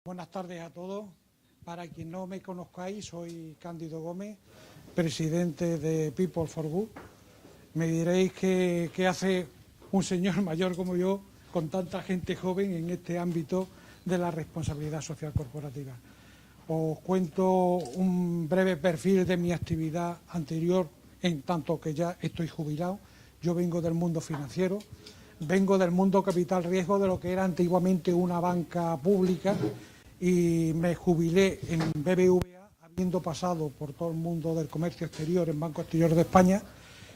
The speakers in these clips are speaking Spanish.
Buenas tardes a todos. Para quien no me conozcáis, soy Cándido Gómez, presidente de People for Good. Me diréis qué hace un señor mayor como yo con tanta gente joven en este ámbito de la responsabilidad social corporativa. Os cuento un breve perfil de mi actividad anterior, en tanto que ya estoy jubilado. Yo vengo del mundo financiero, vengo del mundo capital riesgo, de lo que era antiguamente una banca pública, y me jubilé en BBVA, habiendo pasado por todo el mundo del comercio exterior en Banco Exterior de España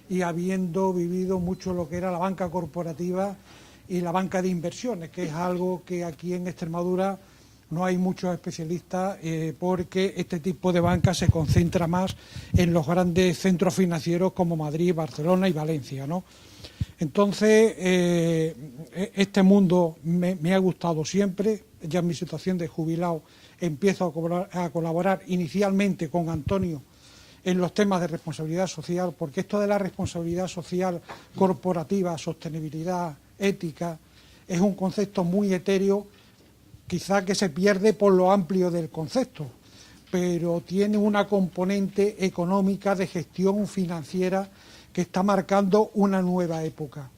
y habiendo vivido mucho lo que era la banca corporativa y la banca de inversiones, que es algo que aquí en Extremadura no hay muchos especialistas, porque este tipo de banca se concentra más en los grandes centros financieros como Madrid, Barcelona y Valencia, ¿no? Entonces, este mundo me ha gustado siempre. Ya en mi situación de jubilado empiezo a colaborar inicialmente con Antonio en los temas de responsabilidad social, porque esto de la responsabilidad social corporativa, sostenibilidad, ética, es un concepto muy etéreo, quizá que se pierde por lo amplio del concepto, pero tiene una componente económica de gestión financiera que está marcando una nueva época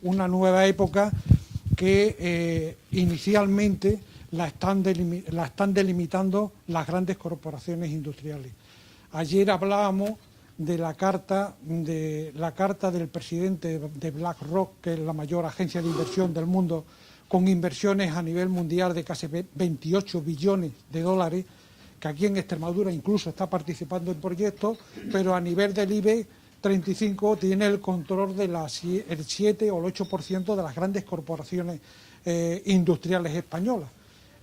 que del la están delimitando las grandes corporaciones industriales. Ayer hablábamos de la carta del presidente de BlackRock, que es la mayor agencia de inversión del mundo, con inversiones a nivel mundial de casi 28 billones de dólares, que aquí en Extremadura incluso está participando en proyectos, pero a nivel del IBEX 35 tiene el control del 7 o el 8% de las grandes corporaciones industriales españolas.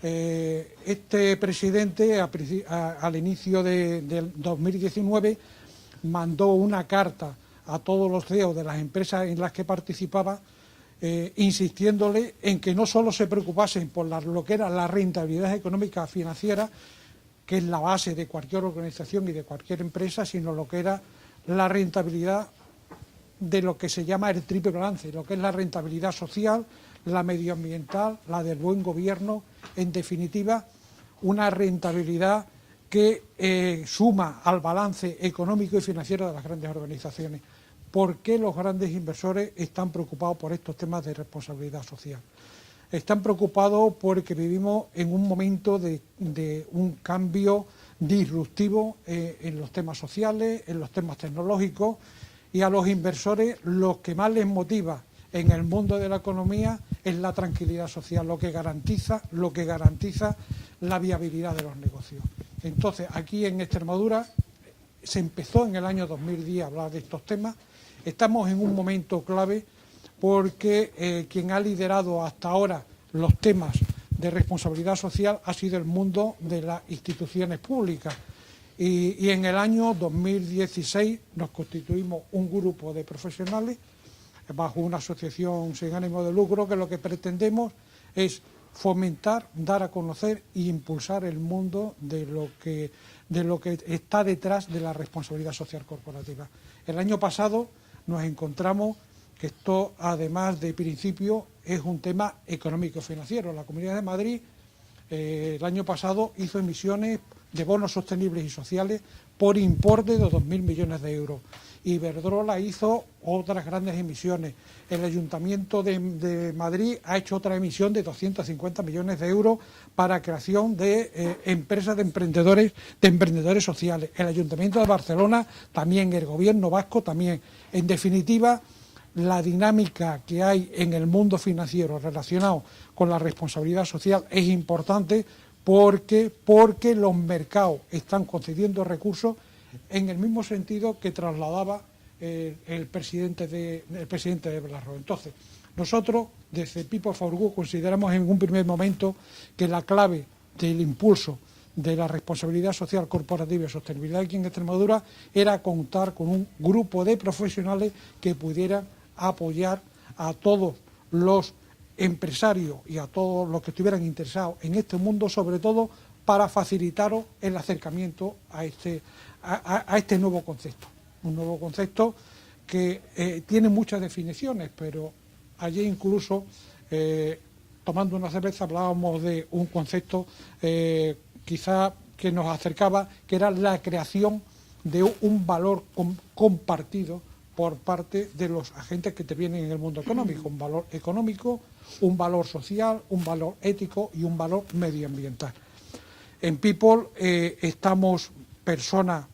Este presidente al inicio del 2019 mandó una carta a todos los CEOs de las empresas en las que participaba, insistiéndole en que no solo se preocupasen por lo que era la rentabilidad económica financiera, que es la base de cualquier organización y de cualquier empresa, sino lo que era la rentabilidad de lo que se llama el triple balance, lo que es la rentabilidad social, la medioambiental, la del buen gobierno, en definitiva, una rentabilidad que suma al balance económico y financiero de las grandes organizaciones. ¿Por qué los grandes inversores están preocupados por estos temas de responsabilidad social? Están preocupados porque vivimos en un momento de un cambio disruptivo en los temas sociales, en los temas tecnológicos, y a los inversores lo que más les motiva en el mundo de la economía es la tranquilidad social, lo que garantiza la viabilidad de los negocios. Entonces, aquí en Extremadura se empezó en el año 2010 a hablar de estos temas. Estamos en un momento clave porque quien ha liderado hasta ahora los temas de responsabilidad social ha sido el mundo de las instituciones públicas. Y en el año 2016 nos constituimos un grupo de profesionales bajo una asociación sin ánimo de lucro, que lo que pretendemos es fomentar, dar a conocer e impulsar el mundo de lo que está detrás de la responsabilidad social corporativa. El año pasado nos encontramos que esto, además de principio, es un tema económico-financiero. La Comunidad de Madrid el año pasado hizo emisiones de bonos sostenibles y sociales por importe de 2.000 millones de euros. Iberdrola hizo otras grandes emisiones. El Ayuntamiento de Madrid ha hecho otra emisión de 250 millones de euros para creación de empresas de emprendedores sociales. El Ayuntamiento de Barcelona también, el Gobierno vasco también. En definitiva, la dinámica que hay en el mundo financiero relacionado con la responsabilidad social es importante porque los mercados están concediendo recursos en el mismo sentido que trasladaba el presidente de BlackRock. Entonces, nosotros desde People for Good consideramos en un primer momento que la clave del impulso de la responsabilidad social corporativa y sostenibilidad aquí en Extremadura era contar con un grupo de profesionales que pudieran apoyar a todos los empresarios y a todos los que estuvieran interesados en este mundo, sobre todo para facilitaros el acercamiento a este nuevo concepto. Un nuevo concepto que tiene muchas definiciones, pero ayer incluso tomando una cerveza, hablábamos de un concepto quizá que nos acercaba, que era la creación de un valor compartido por parte de los agentes que intervienen en el mundo económico, un valor económico, un valor social, un valor ético y un valor medioambiental. En People estamos personas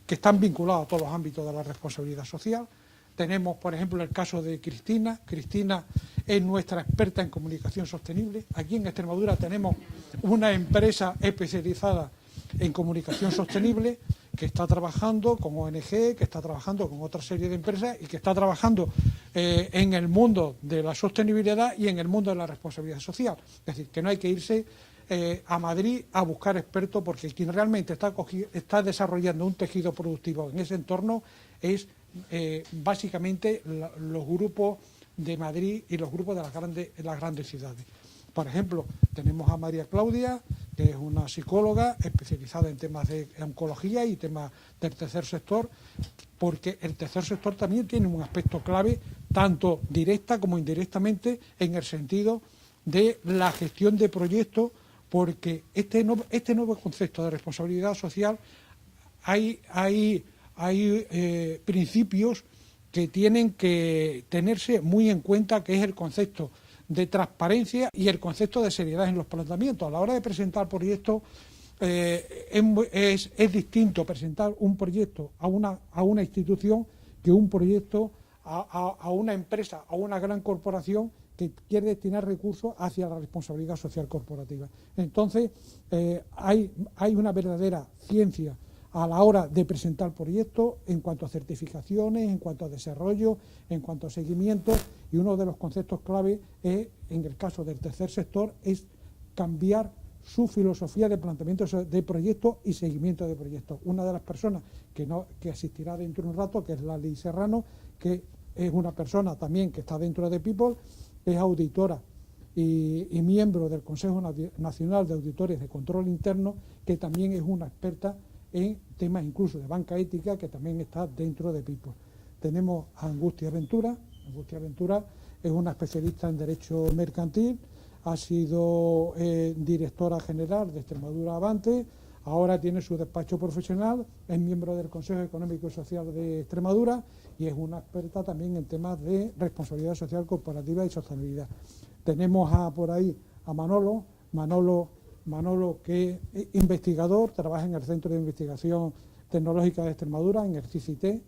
que están vinculadas a todos los ámbitos de la responsabilidad social. Tenemos, por ejemplo, el caso de Cristina. Cristina es nuestra experta en comunicación sostenible. Aquí en Extremadura tenemos una empresa especializada en comunicación sostenible que está trabajando con ONG, que está trabajando con otra serie de empresas y que está trabajando en el mundo de la sostenibilidad y en el mundo de la responsabilidad social. Es decir, que no hay que irse a Madrid a buscar expertos, porque quien realmente está desarrollando un tejido productivo en ese entorno es básicamente los grupos de Madrid y los grupos de las grandes ciudades. Por ejemplo, tenemos a María Claudia, que es una psicóloga especializada en temas de oncología y temas del tercer sector, porque el tercer sector también tiene un aspecto clave, tanto directa como indirectamente, en el sentido de la gestión de proyectos, porque este nuevo concepto de responsabilidad social hay principios que tienen que tenerse muy en cuenta, que es el concepto de transparencia y el concepto de seriedad en los planteamientos. A la hora de presentar proyectos es distinto presentar un proyecto a una institución que un proyecto a una empresa, a una gran corporación que quiere destinar recursos hacia la responsabilidad social corporativa. Entonces, hay una verdadera ciencia a la hora de presentar proyectos en cuanto a certificaciones, en cuanto a desarrollo, en cuanto a seguimiento, y uno de los conceptos clave es, en el caso del tercer sector, es cambiar su filosofía de planteamiento de proyectos y seguimiento de proyectos. Una de las personas que asistirá dentro de un rato, que es Lali Serrano, que es una persona también que está dentro de People, es auditora y miembro del Consejo Nacional de Auditores de Control Interno, que también es una experta en temas incluso de banca ética, que también está dentro de People. Tenemos a Angustia Ventura. Angustia Ventura es una especialista en Derecho Mercantil, ha sido directora general de Extremadura Avante, ahora tiene su despacho profesional, es miembro del Consejo Económico y Social de Extremadura y es una experta también en temas de responsabilidad social corporativa y sostenibilidad. Tenemos por ahí a Manolo, que es investigador, trabaja en el Centro de Investigación Tecnológica de Extremadura, en el CICIT,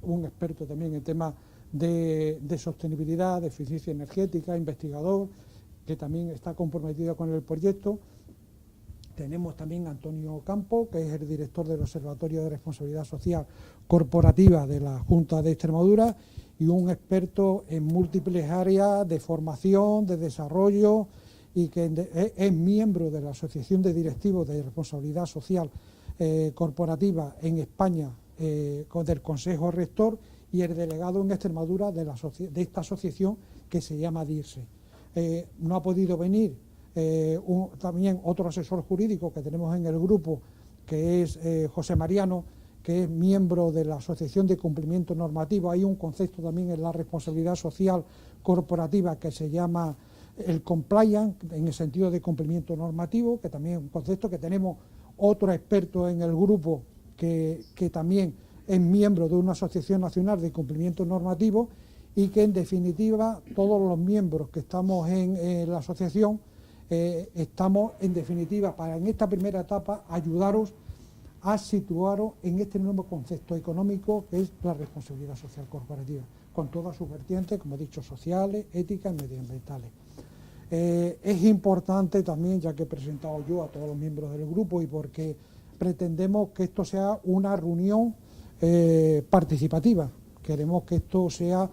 un experto también en temas de sostenibilidad, de eficiencia energética, investigador, que también está comprometido con el proyecto. Tenemos también a Antonio Campo, que es el director del Observatorio de Responsabilidad Social Corporativa de la Junta de Extremadura y un experto en múltiples áreas de formación, de desarrollo, y que es miembro de la Asociación de Directivos de Responsabilidad Social Corporativa en España, del Consejo Rector, y el delegado en Extremadura de esta asociación que se llama DIRSE. No ha podido venir también otro asesor jurídico que tenemos en el grupo, que es José Mariano, que es miembro de la Asociación de Cumplimiento Normativo. Hay un concepto también en la responsabilidad social corporativa que se llama el compliance, en el sentido de cumplimiento normativo, que también es un concepto que tenemos otro experto en el grupo que también es miembro de una Asociación Nacional de Cumplimiento Normativo, y que en definitiva todos los miembros que estamos en la asociación estamos en definitiva para en esta primera etapa ayudaros a situaros en este nuevo concepto económico que es la responsabilidad social corporativa, con todas sus vertientes, como he dicho, sociales, éticas y medioambientales. Es importante también, ya que he presentado yo a todos los miembros del grupo y porque pretendemos que esto sea una reunión participativa, queremos que esto sea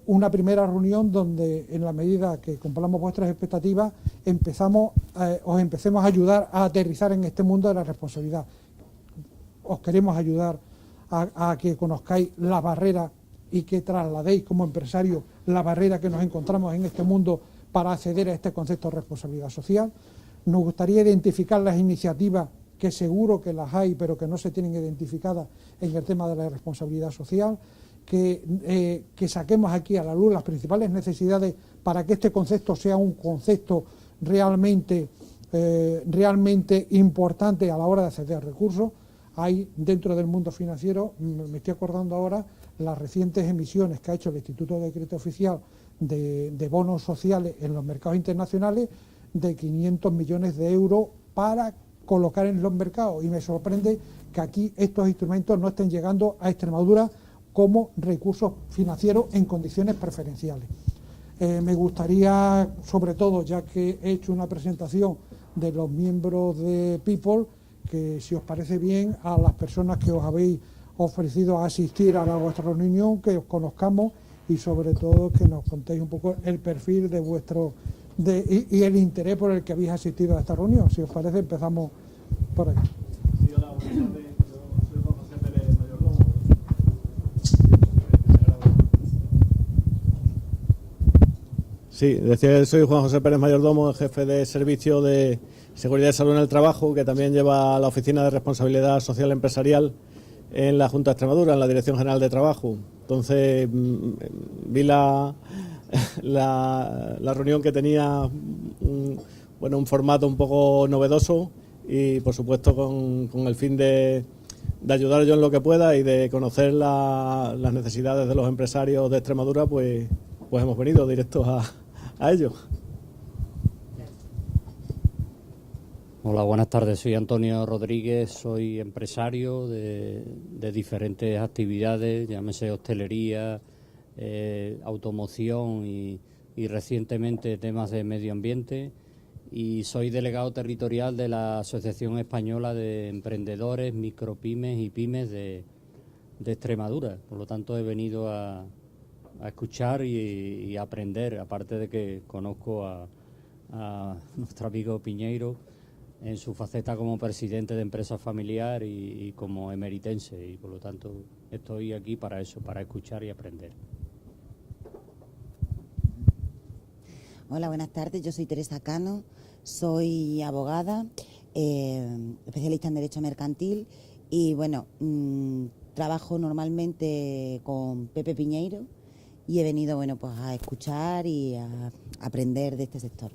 una primera reunión donde, en la medida que cumplamos vuestras expectativas, os empecemos a ayudar a aterrizar en este mundo de la responsabilidad. Os queremos ayudar a que conozcáis la barrera y que trasladéis como empresarios la barrera que nos encontramos en este mundo para acceder a este concepto de responsabilidad social. Nos gustaría identificar las iniciativas, que seguro que las hay, pero que no se tienen identificadas en el tema de la responsabilidad social, que saquemos aquí a la luz las principales necesidades para que este concepto sea un concepto realmente importante a la hora de acceder a recursos. Hay dentro del mundo financiero, me estoy acordando ahora, las recientes emisiones que ha hecho el Instituto de Crédito Oficial de bonos sociales en los mercados internacionales de 500 millones de euros para colocar en los mercados, y me sorprende que aquí estos instrumentos no estén llegando a Extremadura como recursos financieros en condiciones preferenciales. Me gustaría, sobre todo, ya que he hecho una presentación de los miembros de People, que si os parece bien, a las personas que os habéis ofrecido a asistir a vuestra reunión, que os conozcamos y sobre todo que nos contéis un poco el perfil de vuestro y el interés por el que habéis asistido a esta reunión. Si os parece, empezamos por aquí. Sí, hola, buenas tardes. Yo soy Juan José Pérez Mayordomo. Sí, decía que soy Juan José Pérez Mayordomo, jefe de Servicio de Seguridad y Salud en el Trabajo, que también lleva la Oficina de Responsabilidad Social Empresarial en la Junta de Extremadura, en la Dirección General de Trabajo. Entonces, vi la reunión, que tenía un formato un poco novedoso y, por supuesto, con el fin de ayudar yo en lo que pueda y de conocer las necesidades de los empresarios de Extremadura, pues hemos venido directos a ello. Hola, buenas tardes. Soy Antonio Rodríguez, soy empresario de diferentes actividades, llámese hostelería, automoción y recientemente temas de medio ambiente, y soy delegado territorial de la Asociación Española de Emprendedores, Micropymes y Pymes de Extremadura. Por lo tanto, he venido a escuchar y a aprender, aparte de que conozco a nuestro amigo Piñeiro en su faceta como presidente de empresa familiar y como emeritense, y por lo tanto estoy aquí para eso, para escuchar y aprender. Hola, buenas tardes. Yo soy Teresa Cano, soy abogada, especialista en Derecho Mercantil y trabajo normalmente con Pepe Piñeiro y he venido pues a escuchar y a aprender de este sector.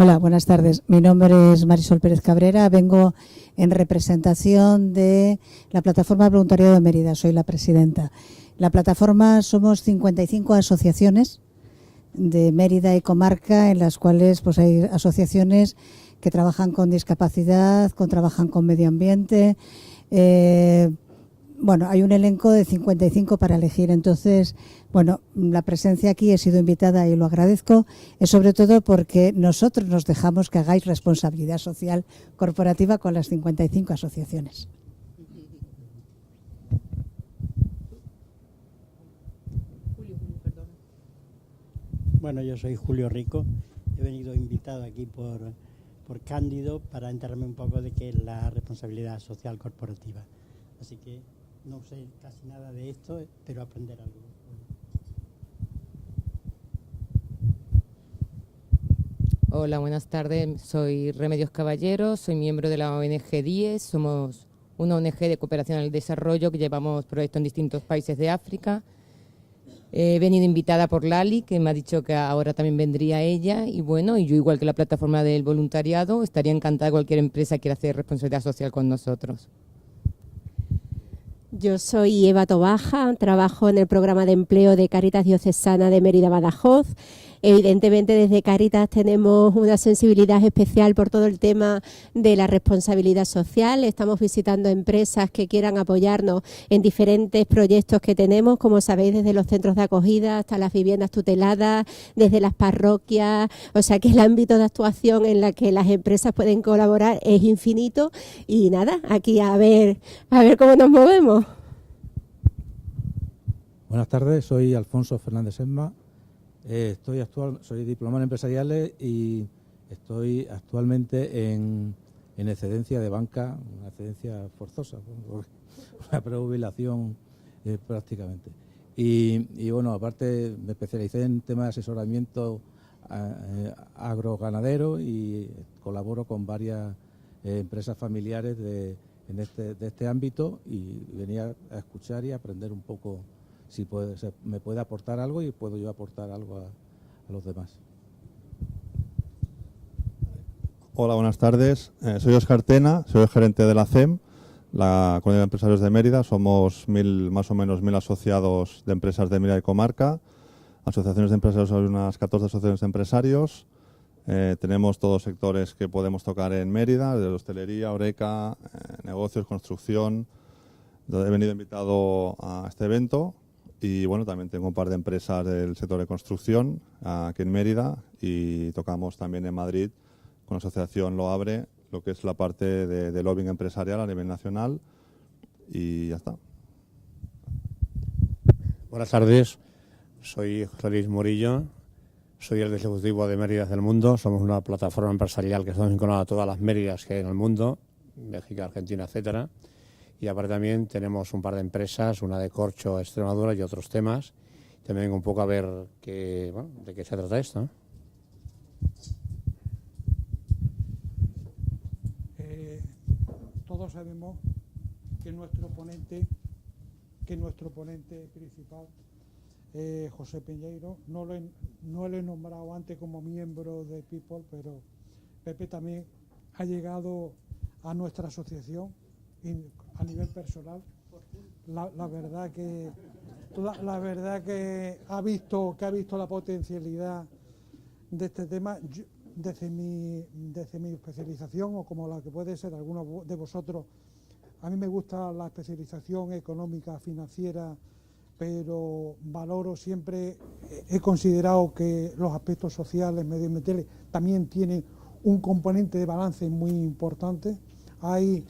Hola, buenas tardes. Mi nombre es Marisol Pérez Cabrera. Vengo en representación de la Plataforma de Voluntariado de Mérida. Soy la presidenta. La plataforma somos 55 asociaciones de Mérida y comarca, en las cuales pues hay asociaciones que trabajan con discapacidad, trabajan con medio ambiente. Hay un elenco de 55 para elegir. Entonces, la presencia aquí, he sido invitada y lo agradezco, es sobre todo porque nosotros nos dejamos que hagáis responsabilidad social corporativa con las 55 asociaciones. Bueno, yo soy Julio Rico, he venido invitado aquí por Cándido para enterarme un poco de qué es la responsabilidad social corporativa. Así que no sé casi nada de esto, pero aprender algo. Hola, buenas tardes. Soy Remedios Caballero, soy miembro de la ONG 10. Somos una ONG de cooperación al desarrollo que llevamos proyectos en distintos países de África. He venido invitada por Lali, que me ha dicho que ahora también vendría ella. Y yo, igual que la plataforma del voluntariado, estaría encantada de cualquier empresa que quiera hacer responsabilidad social con nosotros. Yo soy Eva Tobaja, trabajo en el programa de empleo de Cáritas Diocesana de Mérida-Badajoz. Evidentemente, desde Cáritas tenemos una sensibilidad especial por todo el tema de la responsabilidad social. Estamos visitando empresas que quieran apoyarnos en diferentes proyectos que tenemos, como sabéis, desde los centros de acogida hasta las viviendas tuteladas, desde las parroquias. O sea que el ámbito de actuación en la que las empresas pueden colaborar es infinito. Y nada, aquí a ver cómo nos movemos. Buenas tardes, soy Alfonso Fernández Esma. Soy diplomado en empresariales y estoy actualmente en excedencia de banca, una excedencia forzosa, una prejubilación prácticamente. Y aparte me especialicé en temas de asesoramiento agroganadero y colaboro con varias empresas familiares de este ámbito, y venía a escuchar y a aprender un poco si me puede aportar algo y puedo yo aportar algo a los demás. Hola, buenas tardes. Soy Óscar Tena, soy el gerente de la CEM, la Comunidad de Empresarios de Mérida. Somos más o menos 1000 asociados de empresas de Mérida y comarca. Asociaciones de empresarios, hay unas 14 asociaciones de empresarios. Tenemos todos sectores que podemos tocar en Mérida, desde hostelería, horeca, negocios, construcción. He venido invitado a este evento y bueno, también tengo un par de empresas del sector de construcción aquí en Mérida, y tocamos también en Madrid con la asociación Lo Abre, lo que es la parte de lobbying empresarial a nivel nacional, y ya está. Buenas tardes, soy José Luis Murillo, soy el ejecutivo de Méridas del Mundo. Somos una plataforma empresarial que estamos vinculada a todas las Méridas que hay en el mundo, México, Argentina, etcétera. Y aparte también tenemos un par de empresas, una de corcho, Extremadura y otros temas. También vengo un poco a ver de qué se trata esto, ¿no? Todos sabemos que nuestro ponente principal, José Peñeiro, no lo he nombrado antes como miembro de People, pero Pepe también ha llegado a nuestra asociación a nivel personal. La verdad que ha visto la potencialidad de este tema. Desde mi especialización, o como la que puede ser algunos de vosotros, a mí me gusta la especialización económica, financiera, pero valoro siempre, he considerado que los aspectos sociales, medioambientales, también tienen un componente de balance muy importante. Hay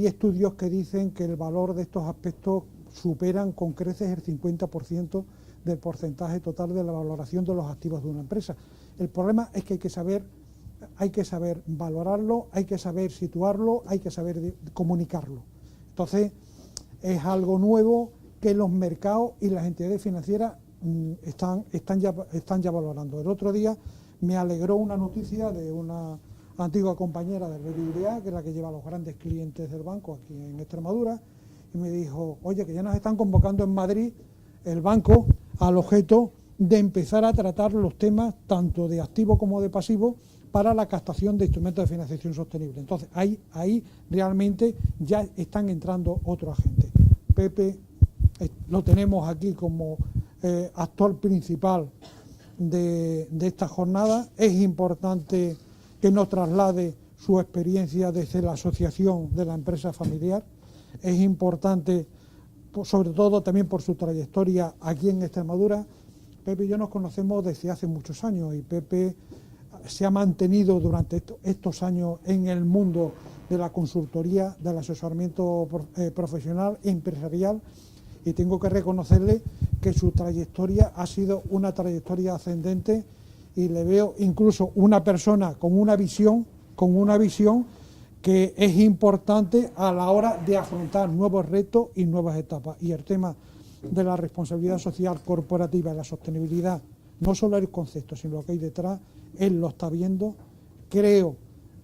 estudios que dicen que el valor de estos aspectos superan con creces el 50% del porcentaje total de la valoración de los activos de una empresa. El problema es que hay que saber valorarlo, hay que saber situarlo, hay que saber comunicarlo. Entonces, es algo nuevo que los mercados y las entidades financieras están ya valorando. El otro día me alegró una noticia de una antigua compañera del BBVA, que es la que lleva a los grandes clientes del banco aquí en Extremadura, y me dijo, oye, que ya nos están convocando en Madrid el banco al objeto de empezar a tratar los temas tanto de activo como de pasivo para la captación de instrumentos de financiación sostenible. Entonces, ahí realmente ya están entrando otros agentes. Pepe lo tenemos aquí como actor principal de esta jornada. Es importante que nos traslade su experiencia desde la asociación de la empresa familiar. Es importante, sobre todo también por su trayectoria aquí en Extremadura. Pepe y yo nos conocemos desde hace muchos años, y Pepe se ha mantenido durante estos años en el mundo de la consultoría, del asesoramiento profesional e empresarial, y tengo que reconocerle que su trayectoria ha sido una trayectoria ascendente, y le veo incluso una persona con una visión que es importante a la hora de afrontar nuevos retos y nuevas etapas. Y el tema de la responsabilidad social corporativa y la sostenibilidad, no solo el concepto, sino lo que hay detrás, él lo está viendo. Creo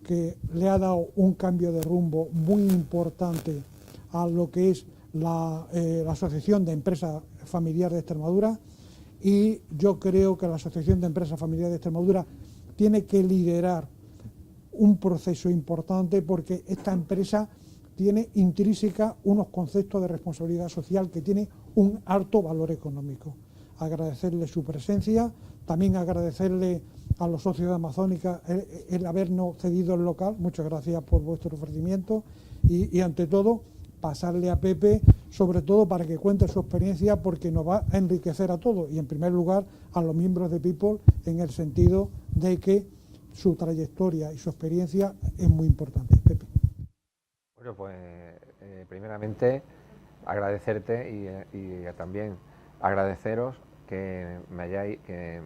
que le ha dado un cambio de rumbo muy importante a lo que es la Asociación de Empresas Familiares de Extremadura, y yo creo que la Asociación de Empresas Familiares de Extremadura tiene que liderar un proceso importante, porque esta empresa tiene intrínseca unos conceptos de responsabilidad social que tienen un alto valor económico. Agradecerle su presencia, también agradecerle a los socios de Amazónica el habernos cedido el local. Muchas gracias por vuestro ofrecimiento, y ante todo pasarle a Pepe, sobre todo para que cuente su experiencia, porque nos va a enriquecer a todos, y en primer lugar a los miembros de People, en el sentido de que su trayectoria y su experiencia es muy importante. Pepe. Bueno, pues primeramente agradecerte y también agradeceros que me hayáis que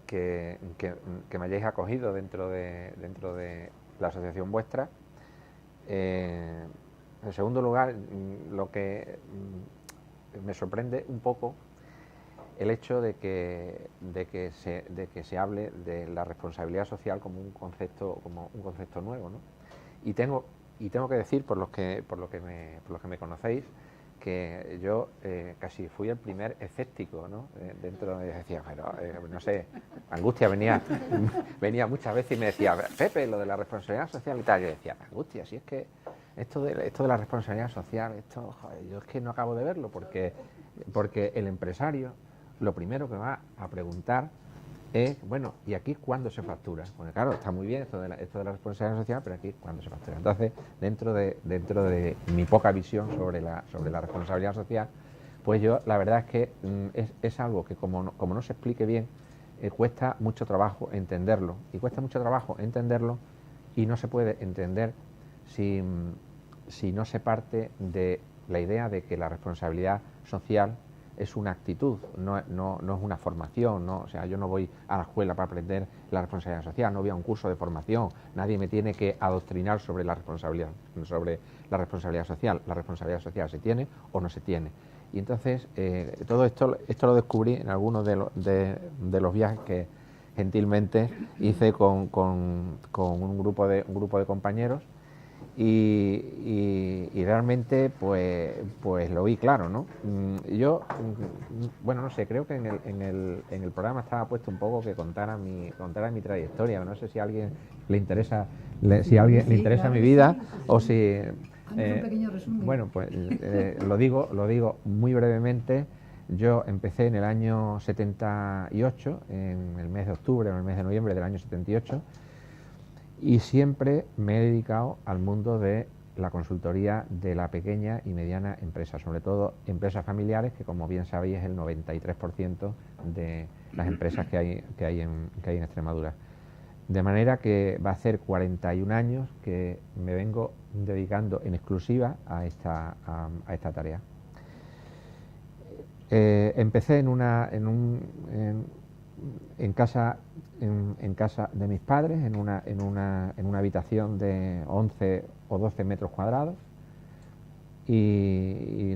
me hayáis acogido dentro de la asociación vuestra. En segundo lugar, lo que me sorprende un poco el hecho de que se hable de la responsabilidad social como un concepto nuevo, ¿no? Y y tengo que decir, por los que me conocéis, que yo casi fui el primer escéptico, ¿no? Dentro de, decía, pero no sé, Angustia venía muchas veces y me decía, Pepe, lo de la responsabilidad social y tal. Yo decía, Angustia, si es que esto de la responsabilidad social, esto, joder, yo es que no acabo de verlo, porque el empresario lo primero que va a preguntar es, bueno, ¿y aquí cuándo se factura? Porque claro, está muy bien esto de la responsabilidad social, pero aquí ¿cuándo se factura? Entonces, dentro de mi poca visión sobre la responsabilidad social, pues yo, la verdad es que es algo que como no se explique bien, cuesta mucho trabajo entenderlo. Y cuesta mucho trabajo entenderlo y no se puede entender si no se parte de la idea de que la responsabilidad social es una actitud, no es una formación, ¿no? O sea, yo no voy a la escuela para aprender la responsabilidad social, no voy a un curso de formación, nadie me tiene que adoctrinar sobre la responsabilidad social. La responsabilidad social se tiene o no se tiene. Y entonces, todo esto lo descubrí en algunos de los viajes que gentilmente hice con un grupo de compañeros. Y realmente pues lo vi claro, ¿no? Yo, bueno, no sé, creo que en el programa estaba puesto un poco que contara mi trayectoria. No sé si a alguien le interesa, le interesa mi vida o si... un pequeño resumen. Bueno, pues lo digo muy brevemente. Yo empecé en el año 78, en el mes de octubre o en el mes de noviembre del año 78, y siempre me he dedicado al mundo de la consultoría de la pequeña y mediana empresa, sobre todo empresas familiares, que como bien sabéis es el 93% de las empresas que hay en Extremadura. De manera que va a ser 41 años que me vengo dedicando en exclusiva a esta tarea. Empecé en casa de mis padres, en una habitación de 11 o 12 metros cuadrados y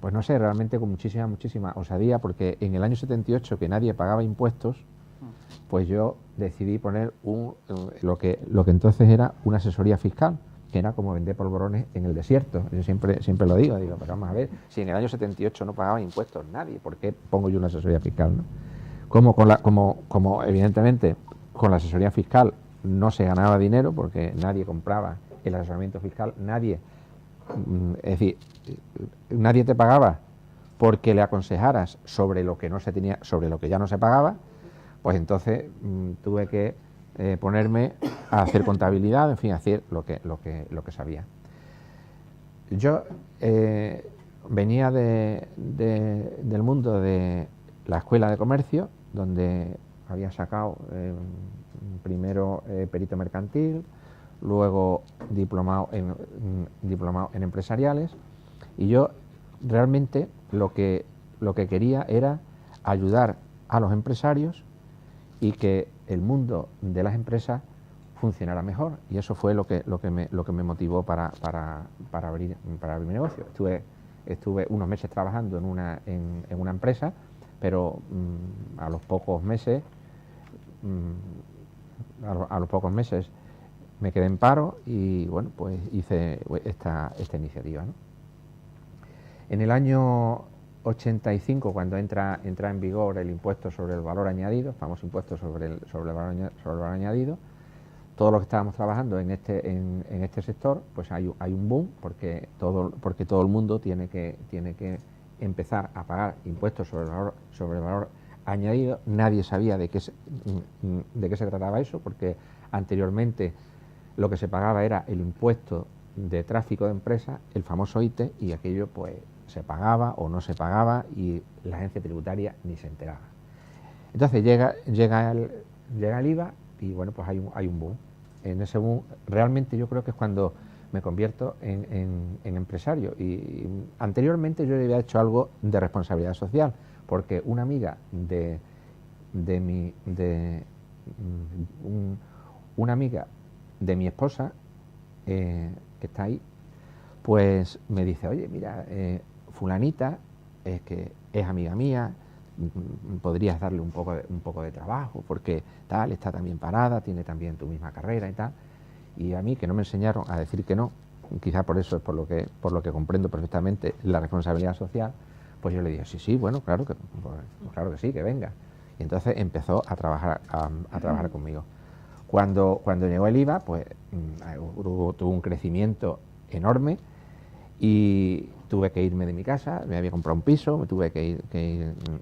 pues no sé, realmente con muchísima osadía, porque en el año 78, que nadie pagaba impuestos, pues yo decidí poner lo que entonces era una asesoría fiscal, que era como vender polvorones en el desierto. Yo siempre lo digo, pero vamos a ver, si en el año 78 no pagaba impuestos nadie, ¿por qué pongo yo una asesoría fiscal, no? Como evidentemente con la asesoría fiscal no se ganaba dinero, porque nadie compraba el asesoramiento fiscal, es decir, nadie te pagaba porque le aconsejaras sobre lo que no se tenía, sobre lo que ya no se pagaba, pues entonces tuve que ponerme a hacer contabilidad, en fin, a hacer lo que sabía. Yo venía del mundo de la escuela de comercio, donde había sacado primero perito mercantil, luego diplomado en empresariales, y yo realmente lo que quería era ayudar a los empresarios y que el mundo de las empresas funcionara mejor, y eso fue lo que me motivó para abrir mi negocio. Estuve unos meses trabajando en una empresa, pero a los pocos meses me quedé en paro y bueno, pues hice esta iniciativa, ¿no? En el año 85, cuando entra en vigor el impuesto sobre el valor añadido, el famoso impuesto sobre el valor añadido, todos los que estábamos trabajando en este sector, pues hay un boom, porque todo el mundo tiene que empezar a pagar impuestos sobre el valor añadido. Nadie sabía de qué se trataba eso, porque anteriormente lo que se pagaba era el impuesto de tráfico de empresas, el famoso ITE, y aquello pues se pagaba o no se pagaba y la agencia tributaria ni se enteraba. Entonces llega el IVA y bueno, pues hay un boom. En ese boom realmente yo creo que es cuando me convierto en empresario, y anteriormente yo había hecho algo de responsabilidad social, porque una amiga una amiga de mi esposa, que está ahí, pues me dice, oye, mira, fulanita que es amiga mía, podrías darle un poco de trabajo, porque tal, está también parada, tiene también tu misma carrera y tal. y a mí, que no me enseñaron a decir que no, quizá por eso es por lo que comprendo perfectamente la responsabilidad social, pues yo le dije, sí, bueno, claro que sí, que venga. Y entonces empezó a trabajar conmigo. Cuando llegó el IVA, pues tuvo un crecimiento enorme y tuve que irme de mi casa. Me había comprado un piso, me tuve que ir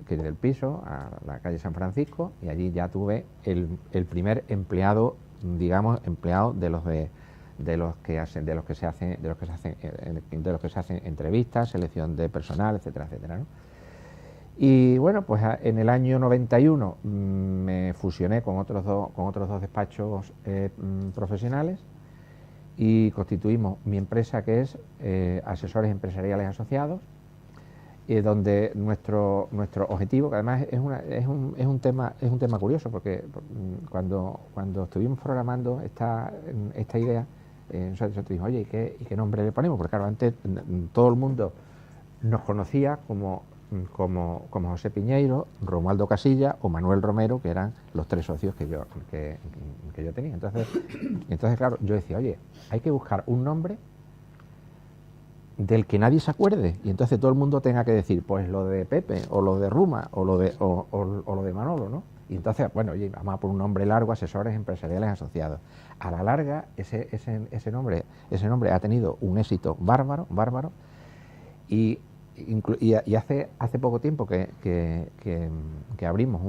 del piso a la calle San Francisco, y allí ya tuve el primer empleado, digamos, empleado de los que se hacen entrevistas, selección de personal, etcétera, etcétera, ¿no? Y bueno, pues en el año 91 me fusioné con otros dos despachos profesionales y constituimos mi empresa, que es Asesores Empresariales Asociados, donde nuestro objetivo, que además es un tema curioso, porque cuando estuvimos programando esta idea, nosotros dijimos, oye, ¿y qué nombre le ponemos? Porque claro, antes todo el mundo nos conocía como José Piñeiro, Romualdo Casilla o Manuel Romero, que eran los tres socios que yo tenía. Entonces, claro, yo decía, oye, hay que buscar un nombre del que nadie se acuerde, y entonces todo el mundo tenga que decir, pues lo de Pepe, o lo de Ruma, o lo de Manolo, ¿no? Y entonces, bueno, oye, vamos a por un nombre largo, Asesores Empresariales Asociados. A la larga, ese nombre ha tenido un éxito bárbaro, y hace poco tiempo que abrimos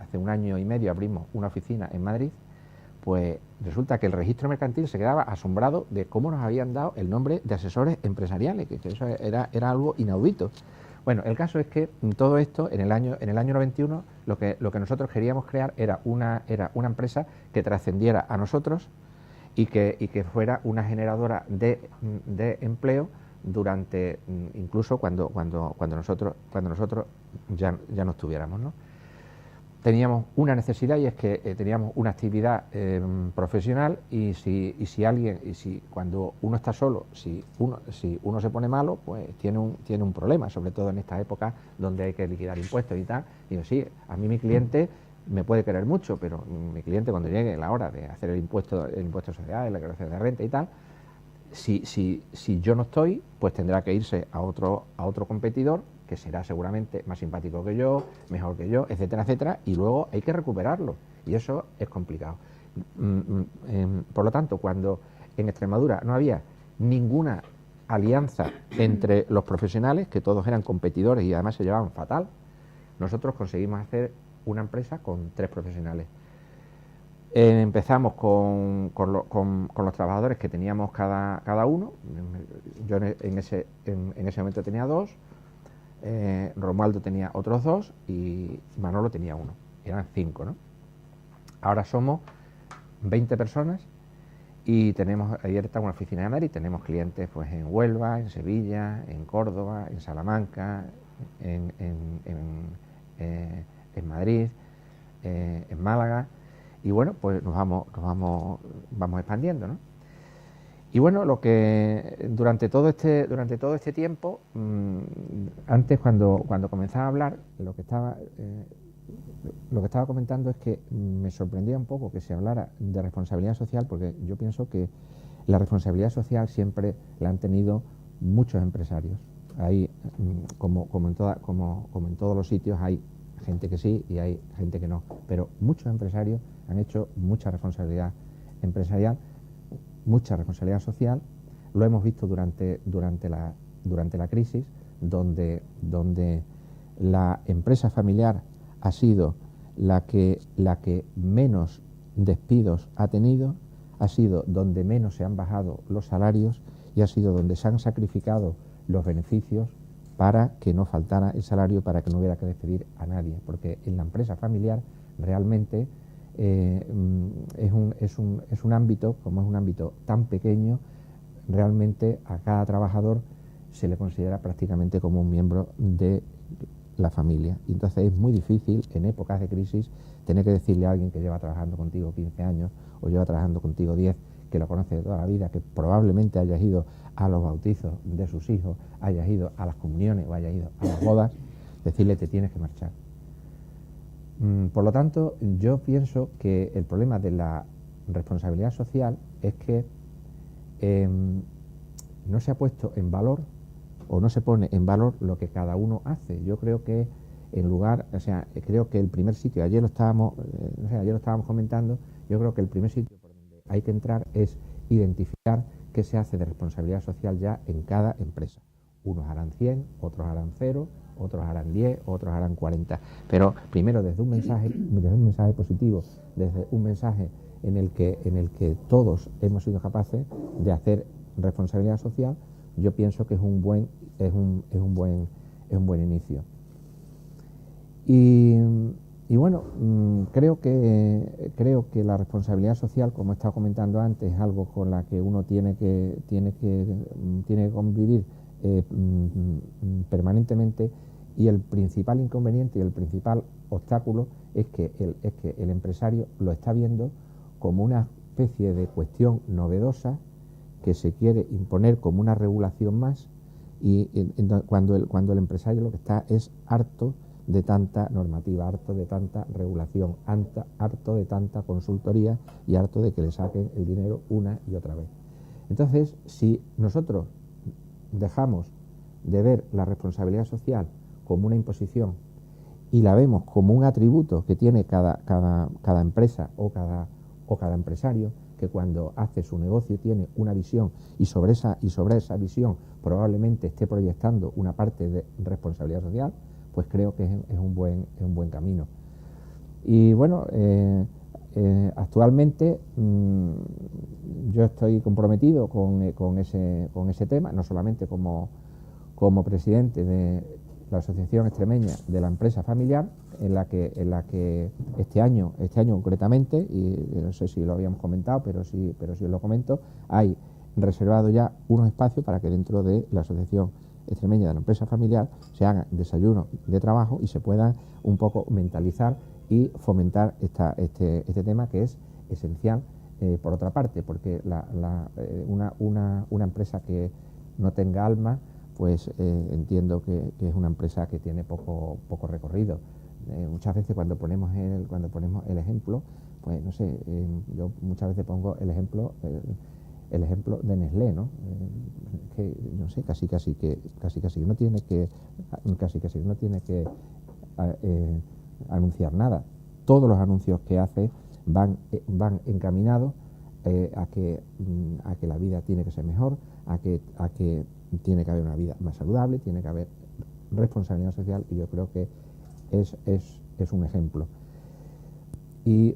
hace un año y medio abrimos una oficina en Madrid, pues resulta que el registro mercantil se quedaba asombrado de cómo nos habían dado el nombre de asesores empresariales, que eso era algo inaudito. Bueno, el caso es que todo esto, en el año 91, lo que nosotros queríamos crear era una empresa que trascendiera a nosotros y que fuera una generadora de empleo durante, incluso cuando nosotros ya no estuviéramos, ¿no? Teníamos una necesidad, y es que teníamos una actividad profesional, y si cuando uno está solo, si uno se pone malo, pues tiene un problema, sobre todo en esta época donde hay que liquidar impuestos y tal. Digo, sí, a mí mi cliente me puede querer mucho, pero mi cliente, cuando llegue la hora de hacer el impuesto de sociedades, la declaración de renta y tal, si yo no estoy, pues tendrá que irse a otro competidor, que será seguramente más simpático que yo, mejor que yo, etcétera, etcétera, y luego hay que recuperarlo, y eso es complicado. Por lo tanto, cuando en Extremadura no había ninguna alianza entre los profesionales, que todos eran competidores y además se llevaban fatal, nosotros conseguimos hacer una empresa con 3 profesionales. Empezamos con los trabajadores que teníamos cada uno. Yo en ese momento tenía 2, Romualdo tenía otros 2 y Manolo tenía 1. Eran 5, ¿no? Ahora somos 20 personas y tenemos abierta una oficina de Madrid. Tenemos clientes pues en Huelva, en Sevilla, en Córdoba, en Salamanca, en Madrid, en Málaga. Y bueno, pues nos vamos expandiendo, ¿no? Y bueno, lo que durante todo este tiempo, antes cuando comenzaba a hablar, lo que estaba comentando es que me sorprendía un poco que se hablara de responsabilidad social, porque yo pienso que la responsabilidad social siempre la han tenido muchos empresarios. Hay, como en todos los sitios, hay gente que sí y hay gente que no, pero muchos empresarios han hecho mucha responsabilidad empresarial, mucha responsabilidad social. Lo hemos visto durante la crisis, donde la empresa familiar ha sido la que menos despidos ha tenido, ha sido donde menos se han bajado los salarios y ha sido donde se han sacrificado los beneficios para que no faltara el salario, para que no hubiera que despedir a nadie, porque en la empresa familiar realmente es un ámbito, como es un ámbito tan pequeño, realmente a cada trabajador se le considera prácticamente como un miembro de la familia. Y entonces es muy difícil en épocas de crisis tener que decirle a alguien que lleva trabajando contigo 15 años o lleva trabajando contigo 10, que lo conoce de toda la vida, que probablemente hayas ido a los bautizos de sus hijos, hayas ido a las comuniones o hayas ido a las bodas, decirle te tienes que marchar. Por lo tanto, yo pienso que el problema de la responsabilidad social es que no se ha puesto en valor o no se pone en valor lo que cada uno hace. Yo creo que creo que el primer sitio, ayer lo estábamos comentando, yo creo que el primer sitio por donde hay que entrar es identificar qué se hace de responsabilidad social ya en cada empresa. Unos harán 100, otros harán 0, otros harán 10, otros harán 40. Pero primero desde un mensaje positivo, desde un mensaje en el que todos hemos sido capaces de hacer responsabilidad social, yo pienso que es un buen inicio. Y bueno, creo que la responsabilidad social, como he estado comentando antes, es algo con la que uno tiene que convivir permanentemente, y el principal inconveniente y el principal obstáculo es que el empresario lo está viendo como una especie de cuestión novedosa que se quiere imponer como una regulación más, y cuando el empresario lo que está es harto de tanta normativa, harto de tanta regulación, harto de tanta consultoría y harto de que le saquen el dinero una y otra vez. Entonces, si nosotros dejamos de ver la responsabilidad social como una imposición y la vemos como un atributo que tiene cada empresa o cada empresario, que cuando hace su negocio tiene una visión y sobre esa visión probablemente esté proyectando una parte de responsabilidad social, pues creo que es un buen camino. Y bueno, actualmente yo estoy comprometido con ese tema, no solamente como presidente de la Asociación Extremeña de la Empresa Familiar, en la que este año concretamente, y no sé si lo habíamos comentado, pero sí os lo comento, hay reservado ya unos espacios para que dentro de la Asociación Extremeña de la Empresa Familiar se hagan desayunos de trabajo y se puedan un poco mentalizar y fomentar este tema, que es esencial por otra parte, porque una empresa que no tenga alma, pues entiendo que es una empresa que tiene poco recorrido. Muchas veces cuando ponemos el ejemplo, pues no sé, yo muchas veces pongo el ejemplo de Nestlé, ¿no? Que no sé, casi que no tiene que anunciar nada. Todos los anuncios que hace van encaminados a que la vida tiene que ser mejor, a que tiene que haber una vida más saludable, tiene que haber responsabilidad social, y yo creo que es un ejemplo. Y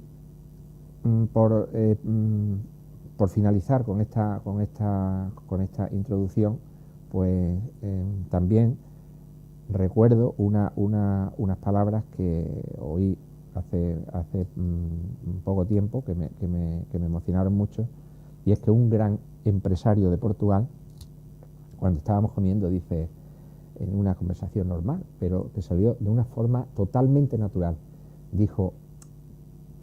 por finalizar con esta introducción, pues también recuerdo unas palabras que oí hace poco tiempo que me emocionaron mucho, y es que un gran empresario de Portugal, cuando estábamos comiendo, dice, en una conversación normal, pero que salió de una forma totalmente natural, dijo: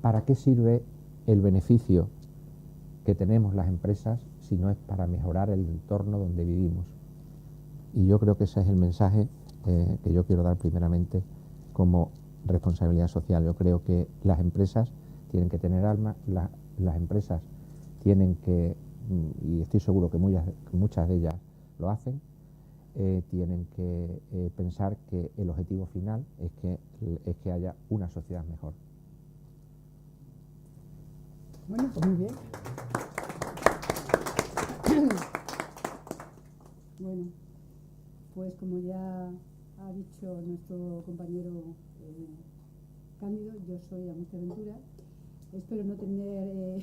¿para qué sirve el beneficio que tenemos las empresas si no es para mejorar el entorno donde vivimos? Y yo creo que ese es el mensaje que yo quiero dar primeramente como responsabilidad social. Yo creo que las empresas tienen que tener alma, las empresas tienen que, y estoy seguro que muchas de ellas lo hacen, tienen que pensar que el objetivo final es que haya una sociedad mejor. Bueno, pues muy bien. Bueno, pues como ya ha dicho nuestro compañero Cándido, yo soy Amucha Ventura. Espero no tener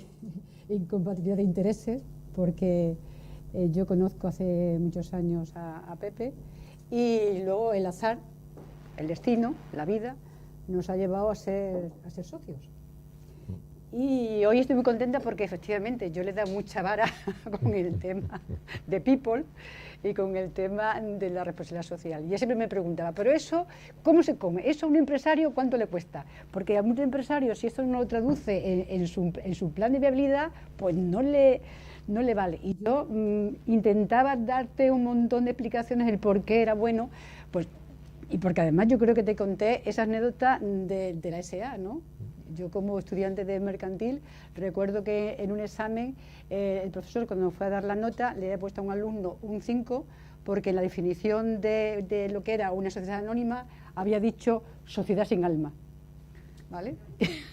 incompatibilidad de intereses, porque yo conozco hace muchos años a Pepe, y luego el azar, el destino, la vida, nos ha llevado a ser socios. Y hoy estoy muy contenta porque efectivamente yo le he dado mucha vara con el tema de People y con el tema de la responsabilidad social. Y yo siempre me preguntaba, ¿pero eso cómo se come? ¿Eso a un empresario cuánto le cuesta? Porque a muchos empresarios, si esto no lo traduce en su plan de viabilidad, pues no le vale. Y yo intentaba darte un montón de explicaciones del por qué era bueno, pues, y porque además yo creo que te conté esa anécdota de la SA, ¿no? Yo como estudiante de mercantil recuerdo que en un examen el profesor cuando nos fue a dar la nota le había puesto a un alumno un 5 porque en la definición de lo que era una sociedad anónima había dicho sociedad sin alma, ¿vale?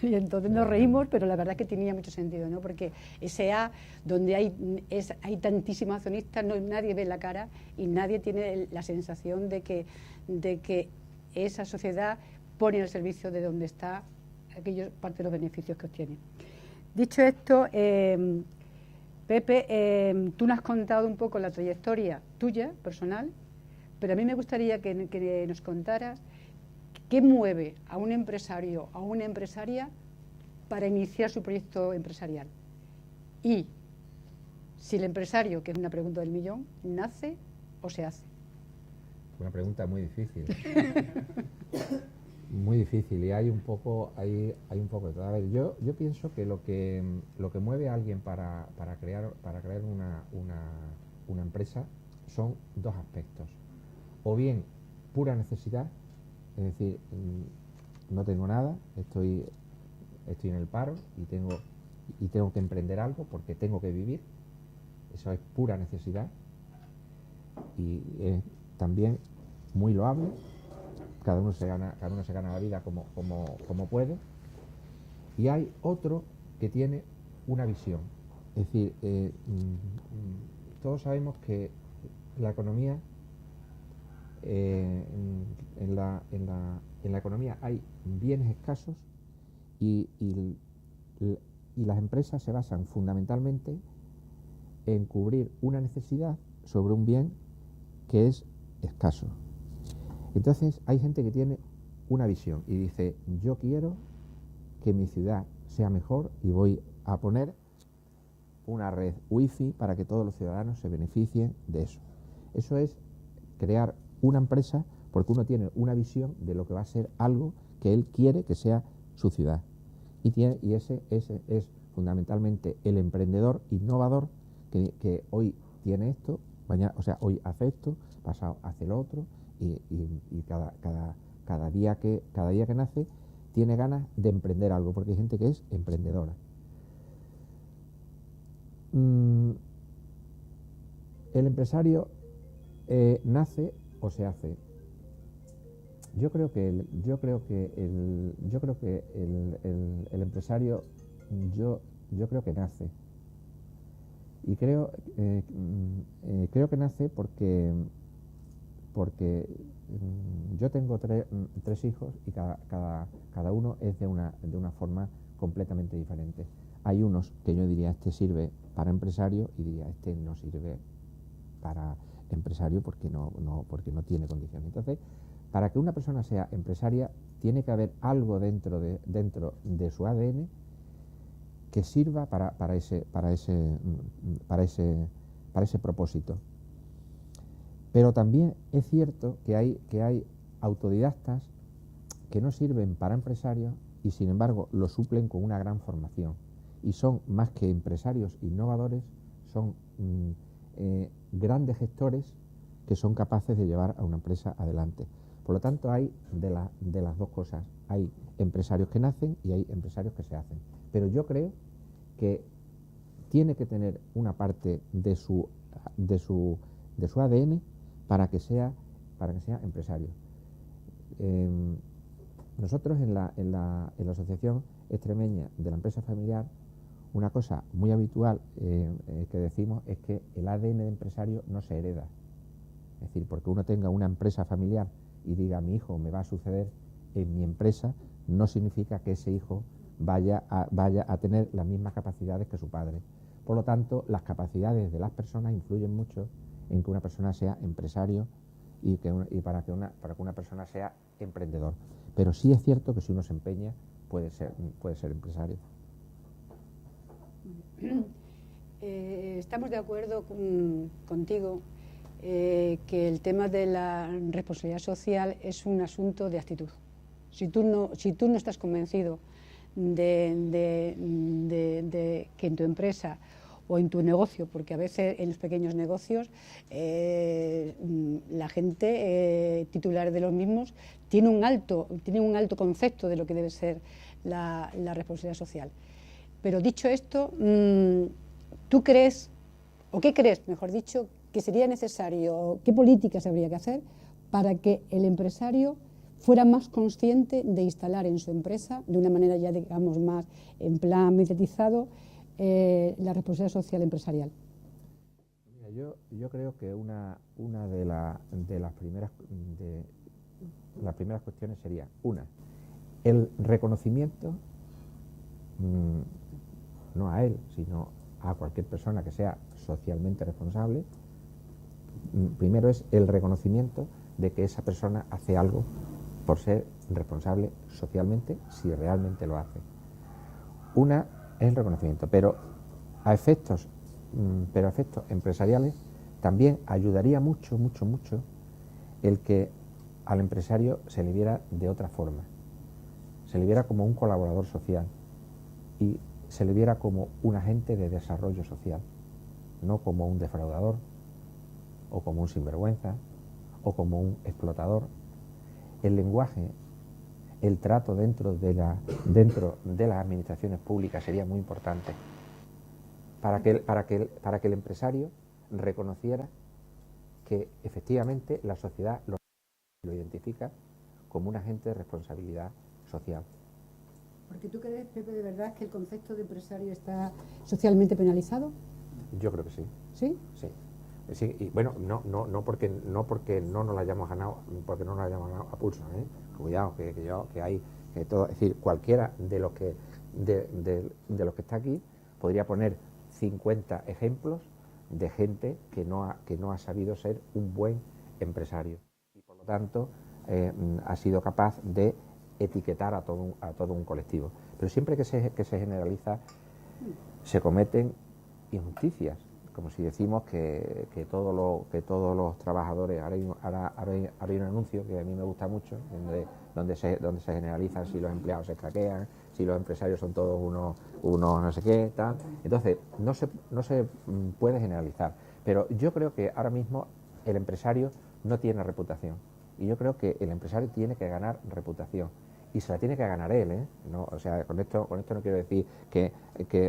Y entonces nos reímos, pero la verdad es que tenía mucho sentido, ¿no? Porque ese A, donde hay tantísimos accionistas, nadie ve la cara y nadie tiene la sensación de que esa sociedad pone al servicio de donde está aquellos parte de los beneficios que obtiene. Dicho esto, Pepe, tú nos has contado un poco la trayectoria tuya, personal, pero a mí me gustaría que nos contaras qué mueve a un empresario o a una empresaria para iniciar su proyecto empresarial. Y si el empresario, que es una pregunta del millón, nace o se hace. Una pregunta muy difícil. Muy difícil, y hay un poco de todo. A ver, yo pienso que lo que mueve a alguien para crear una empresa son dos aspectos. O bien pura necesidad, es decir, no tengo nada, estoy en el paro y tengo que emprender algo porque tengo que vivir. Eso es pura necesidad y es también muy loable. Cada uno se gana la vida como puede. Y hay otro que tiene una visión. Es decir, todos sabemos que la economía, en la economía hay bienes escasos y las empresas se basan fundamentalmente en cubrir una necesidad sobre un bien que es escaso. Entonces hay gente que tiene una visión y dice, yo quiero que mi ciudad sea mejor y voy a poner una red wifi para que todos los ciudadanos se beneficien de eso. Eso es crear una empresa porque uno tiene una visión de lo que va a ser algo que él quiere que sea su ciudad. Y ese es fundamentalmente el emprendedor innovador que hoy tiene esto, mañana, o sea, hoy hace esto, pasado hace lo otro. Y cada día que nace tiene ganas de emprender algo, porque hay gente que es emprendedora. El empresario nace o se hace. Yo creo que el empresario yo creo que nace. Y creo que nace porque yo tengo tres hijos y cada uno es de una forma completamente diferente. Hay unos que yo diría, este sirve para empresario, y diría, este no sirve para empresario porque no tiene condiciones. Entonces, para que una persona sea empresaria, tiene que haber algo dentro de su ADN que sirva para ese propósito. Pero también es cierto que hay autodidactas que no sirven para empresarios y sin embargo lo suplen con una gran formación. Y son, más que empresarios innovadores, son grandes gestores que son capaces de llevar a una empresa adelante. Por lo tanto, hay de las dos cosas. Hay empresarios que nacen y hay empresarios que se hacen. Pero yo creo que tiene que tener una parte de su ADN para que sea empresario. Nosotros en la Asociación Extremeña de la Empresa Familiar, una cosa muy habitual que decimos es que el ADN de empresario no se hereda. Es decir, porque uno tenga una empresa familiar y diga, mi hijo me va a suceder en mi empresa, no significa que ese hijo vaya a tener las mismas capacidades que su padre. Por lo tanto, las capacidades de las personas influyen mucho en que una persona sea empresario y para que una persona sea emprendedor. Pero sí es cierto que si uno se empeña puede ser empresario. Estamos de acuerdo contigo que el tema de la responsabilidad social es un asunto de actitud. Si tú no estás convencido de que en tu empresa o en tu negocio, porque a veces en los pequeños negocios la gente titular de los mismos tiene un alto concepto de lo que debe ser la responsabilidad social. Pero dicho esto, ¿tú crees, o qué crees, mejor dicho, que sería necesario, qué políticas habría que hacer para que el empresario fuera más consciente de instalar en su empresa, de una manera ya, digamos, más en plan mediatizado, la responsabilidad social empresarial? Mira, yo creo que una de las primeras cuestiones sería, el reconocimiento, no a él, sino a cualquier persona que sea socialmente responsable. Primero es el reconocimiento de que esa persona hace algo por ser responsable socialmente, si realmente lo hace. Una es el reconocimiento, pero a efectos empresariales también ayudaría mucho el que al empresario se le viera de otra forma, se le viera como un colaborador social y se le viera como un agente de desarrollo social, no como un defraudador o como un sinvergüenza o como un explotador. El lenguaje, el trato dentro de las administraciones públicas sería muy importante para que el empresario reconociera que efectivamente la sociedad lo identifica como un agente de responsabilidad social. ¿Porque tú crees, Pepe, de verdad que el concepto de empresario está socialmente penalizado? Yo creo que sí. ¿Sí? Sí. Sí, y bueno, no porque no nos la hayamos ganado, porque no nos la hayamos ganado a pulso, ¿eh? Cuidado, que hay que todo, es decir, cualquiera de los que está aquí podría poner 50 ejemplos de gente que no ha sabido ser un buen empresario y por lo tanto ha sido capaz de etiquetar a todo un colectivo. Pero siempre que se generaliza se cometen injusticias, como si decimos que todos los trabajadores, ahora hay un anuncio que a mí me gusta mucho, donde se generalizan si los empleados se escaquean, si los empresarios son todos unos no sé qué, tal. Entonces, no se puede generalizar, pero yo creo que ahora mismo el empresario no tiene reputación, y yo creo que el empresario tiene que ganar reputación. Y se la tiene que ganar él, ¿eh? No, o sea, con esto no quiero decir que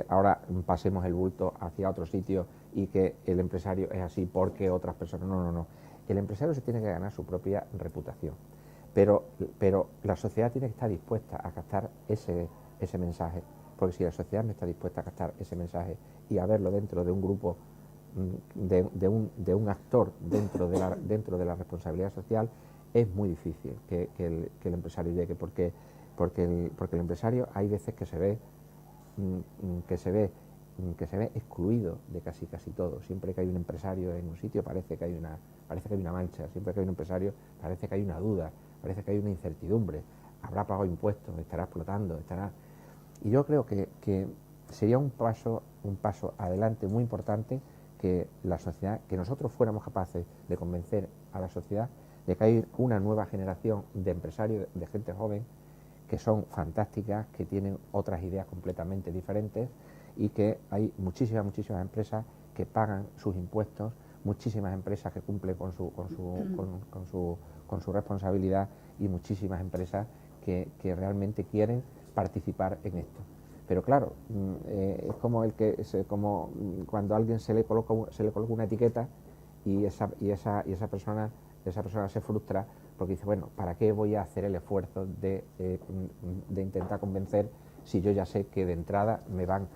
ahora pasemos el bulto hacia otro sitio y que el empresario es así porque otras personas... No. El empresario se tiene que ganar su propia reputación. Pero la sociedad tiene que estar dispuesta a captar ese mensaje. Porque si la sociedad no está dispuesta a captar ese mensaje y a verlo dentro de un grupo, de un actor dentro de la responsabilidad social, es muy difícil que el empresario llegue, porque el empresario hay veces que se ve excluido de casi todo. Siempre que hay un empresario en un sitio parece que hay una mancha, siempre que hay un empresario parece que hay una duda, parece que hay una incertidumbre. Habrá pagado impuestos, estará explotando, y yo creo que sería un paso adelante muy importante que la sociedad, que nosotros fuéramos capaces de convencer a la sociedad de que hay una nueva generación de empresarios, de gente joven, que son fantásticas, que tienen otras ideas completamente diferentes y que hay muchísimas empresas que pagan sus impuestos, muchísimas empresas que cumplen con su responsabilidad y muchísimas empresas que realmente quieren participar en esto. Pero claro, es como como cuando a alguien se le coloca una etiqueta y esa persona se frustra porque dice, bueno, ¿para qué voy a hacer el esfuerzo de intentar convencer si yo ya sé que de entrada me van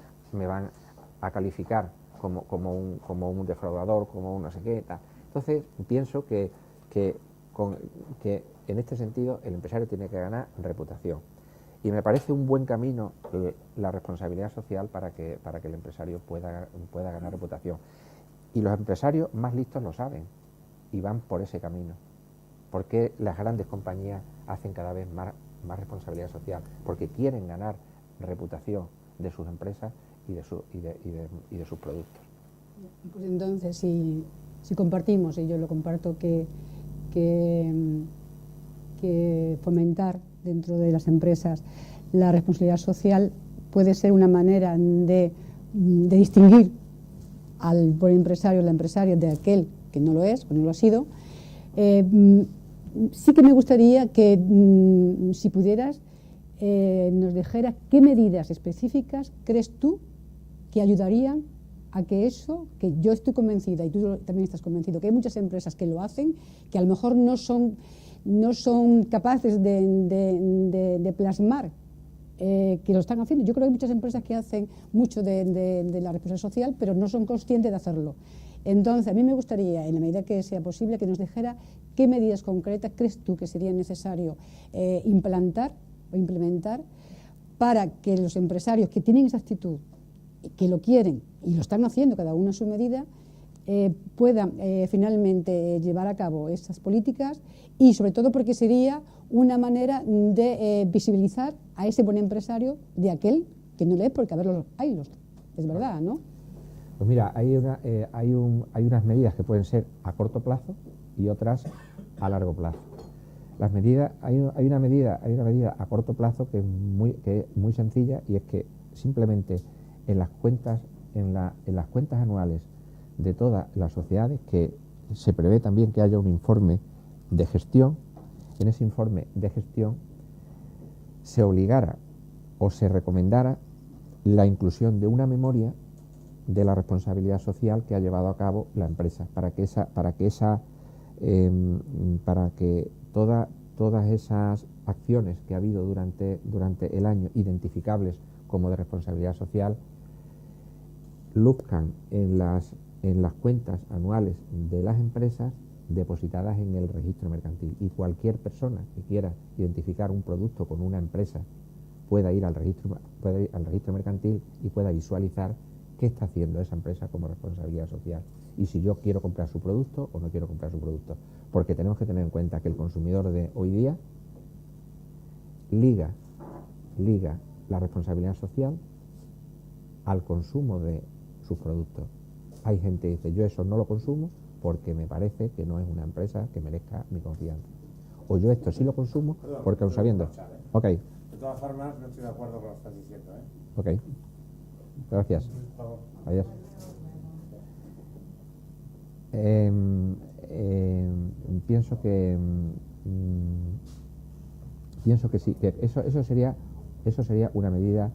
a calificar como un defraudador, como un no sé qué, tal? Entonces pienso que en este sentido el empresario tiene que ganar reputación. Y me parece un buen camino la responsabilidad social para que el empresario pueda ganar reputación. Y los empresarios más listos lo saben y van por ese camino. ¿Por qué las grandes compañías hacen cada vez más responsabilidad social? Porque quieren ganar reputación de sus empresas y de sus productos. Pues entonces, si compartimos, y yo lo comparto, que fomentar dentro de las empresas la responsabilidad social puede ser una manera de distinguir al buen empresario o la empresaria de aquel que no lo es o no lo ha sido. sí que me gustaría que, si pudieras, nos dijeras qué medidas específicas crees tú que ayudarían a que eso, que yo estoy convencida y tú también estás convencido, que hay muchas empresas que lo hacen, que a lo mejor no son capaces de plasmar que lo están haciendo. Yo creo que hay muchas empresas que hacen mucho de la responsabilidad social, pero no son conscientes de hacerlo. Entonces, a mí me gustaría, en la medida que sea posible, que nos dijera qué medidas concretas crees tú que sería necesario implantar o implementar para que los empresarios que tienen esa actitud, que lo quieren y lo están haciendo cada uno a su medida, puedan finalmente llevar a cabo esas políticas, y sobre todo porque sería una manera de visibilizar a ese buen empresario de aquel que no le es, porque a ver, es verdad, ¿no? Pues mira, hay unas medidas que pueden ser a corto plazo y otras a largo plazo. Las medidas, hay una medida a corto plazo que es muy sencilla, y es que simplemente en las cuentas anuales de todas las sociedades, que se prevé también que haya un informe de gestión. En ese informe de gestión se obligara o se recomendara la inclusión de una memoria de la responsabilidad social que ha llevado a cabo la empresa, para que todas esas acciones que ha habido durante el año, identificables como de responsabilidad social, luzcan en las cuentas anuales de las empresas depositadas en el registro mercantil, y cualquier persona que quiera identificar un producto con una empresa pueda ir al registro mercantil y pueda visualizar qué está haciendo esa empresa como responsabilidad social, y si yo quiero comprar su producto o no quiero comprar su producto. Porque tenemos que tener en cuenta que el consumidor de hoy día liga la responsabilidad social al consumo de sus productos. Hay gente que dice, yo eso no lo consumo porque me parece que no es una empresa que merezca mi confianza. O yo esto sí lo consumo porque aún sabiendo... Ok. De todas formas, no estoy de acuerdo con lo que estás diciendo, ¿eh? Ok. Gracias. Adiós. Pienso que sí, que eso sería una medida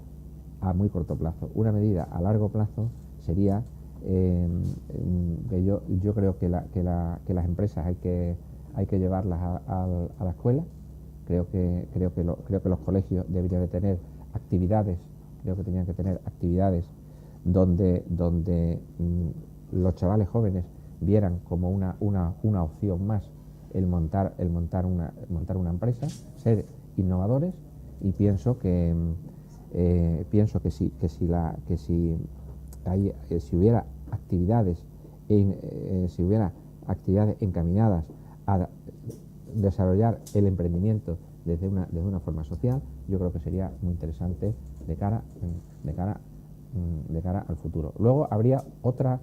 a muy corto plazo. Una medida a largo plazo sería que yo creo que las empresas hay que llevarlas a la escuela. Creo que los colegios deberían de tener actividades. Creo que tenían que tener actividades donde los chavales jóvenes vieran como una opción más el montar una empresa, ser innovadores, y pienso que si hubiera actividades encaminadas a desarrollar el emprendimiento desde una forma social, yo creo que sería muy interesante de cara al futuro. Luego habría otras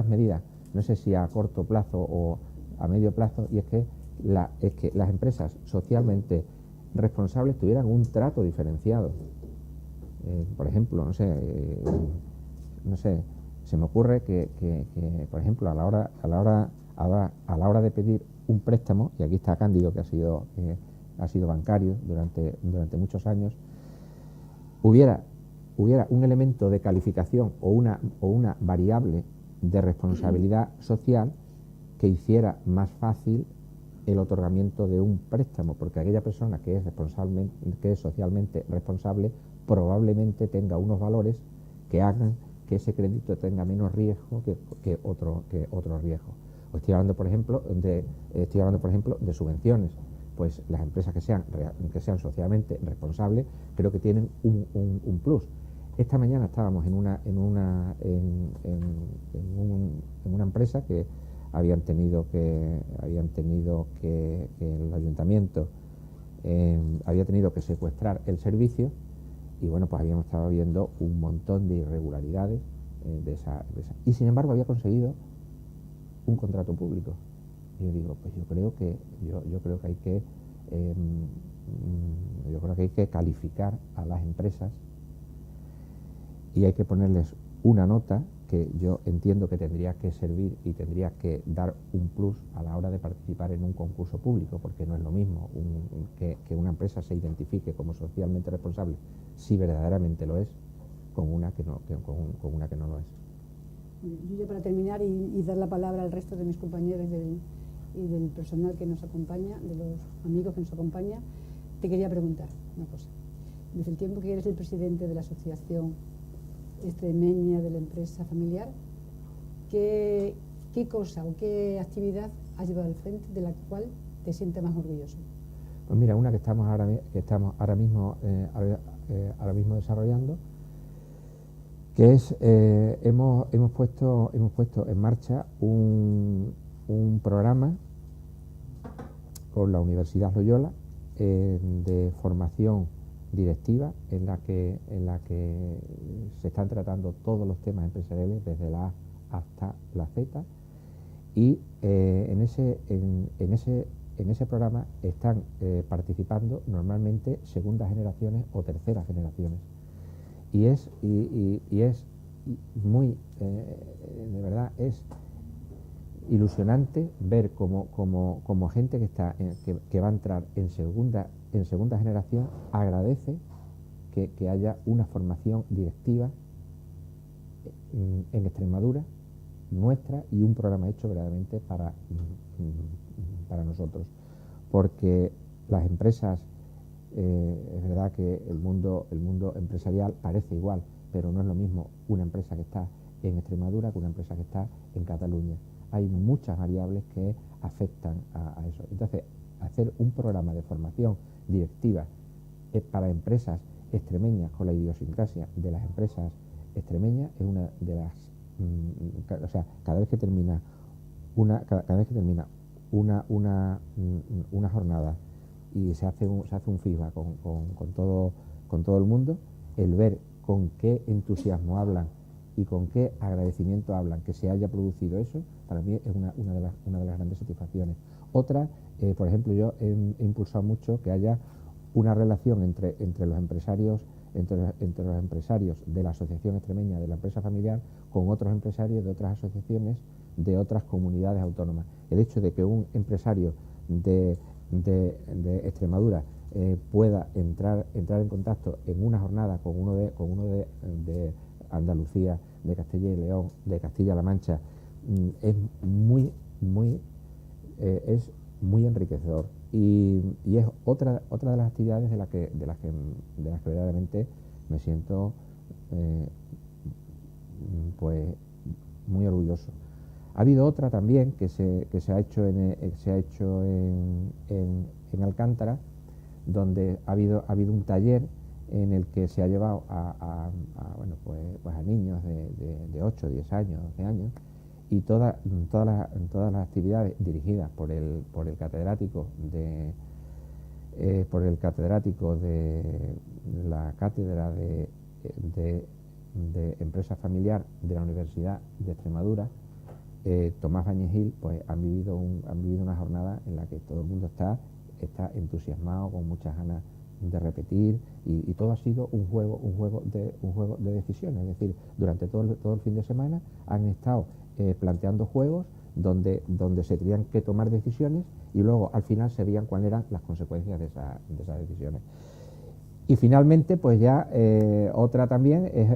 medidas, no sé si a corto plazo o a medio plazo, y es que las empresas socialmente responsables tuvieran un trato diferenciado. Por ejemplo, no sé, se me ocurre que por ejemplo, a la hora de pedir un préstamo, y aquí está Cándido, que ha sido bancario durante muchos años, hubiera un elemento de calificación o una variable de responsabilidad social que hiciera más fácil el otorgamiento de un préstamo, porque aquella persona que es socialmente responsable probablemente tenga unos valores que hagan que ese crédito tenga menos riesgo que otro riesgo. Estoy hablando, por ejemplo, de subvenciones. Pues las empresas que sean socialmente responsables, creo que tienen un plus. Esta mañana estábamos en una empresa que habían tenido que el ayuntamiento había tenido que secuestrar el servicio, y bueno, pues habíamos estado viendo un montón de irregularidades y sin embargo había conseguido un contrato público. Y yo digo, pues yo creo que hay que calificar a las empresas y hay que ponerles una nota que yo entiendo que tendría que servir y tendría que dar un plus a la hora de participar en un concurso público, porque no es lo mismo que una empresa se identifique como socialmente responsable, si verdaderamente lo es, con una que no lo es. Yo ya para terminar y dar la palabra al resto de mis compañeros y del personal que nos acompaña, de los amigos que nos acompañan, te quería preguntar una cosa. Desde el tiempo que eres el presidente de la asociación extremeña de la empresa familiar, ¿qué cosa o qué actividad has llevado al frente de la cual te sientes más orgulloso? Pues mira, una que estamos ahora mismo desarrollando, que es hemos puesto en marcha un programa con la Universidad Loyola de formación directiva en la que se están tratando todos los temas empresariales desde la A hasta la Z, y en ese programa están participando normalmente segundas generaciones o terceras generaciones, y es muy de verdad es ilusionante ver como gente que va a entrar en segunda generación agradece que haya una formación directiva en Extremadura nuestra y un programa hecho verdaderamente para nosotros, porque las empresas, es verdad que el mundo empresarial parece igual, pero no es lo mismo una empresa que está en Extremadura que una empresa que está en Cataluña. Hay muchas variables que afectan a eso. Entonces, hacer un programa de formación directiva para empresas extremeñas con la idiosincrasia de las empresas extremeñas es una de las... o sea, cada vez que termina una jornada y se hace un feedback con todo el mundo, el ver con qué entusiasmo hablan y con qué agradecimiento hablan que se haya producido eso, para mí es una de las grandes satisfacciones. Otra, por ejemplo, yo he impulsado mucho que haya una relación entre los empresarios de la Asociación Extremeña de la Empresa Familiar con otros empresarios de otras asociaciones de otras comunidades autónomas. El hecho de que un empresario de Extremadura pueda entrar en contacto en una jornada con uno de Andalucía, de Castilla y León, de Castilla-La Mancha, es muy enriquecedor, y es otra de las actividades de las que verdaderamente me siento pues muy orgulloso. Ha habido otra también que se ha hecho en Alcántara, donde ha habido un taller en el que se ha llevado a niños de 8, 10 años, 12 años, y todas las actividades dirigidas por el catedrático de la cátedra de empresa familiar de la Universidad de Extremadura, Tomás Bañegil, pues han vivido una jornada en la que todo el mundo está entusiasmado, con muchas ganas de repetir, y todo ha sido un juego de decisiones. Es decir, durante todo el fin de semana han estado planteando juegos donde se tenían que tomar decisiones, y luego al final se veían cuáles eran las consecuencias de esas decisiones. Y finalmente, pues ya otra también es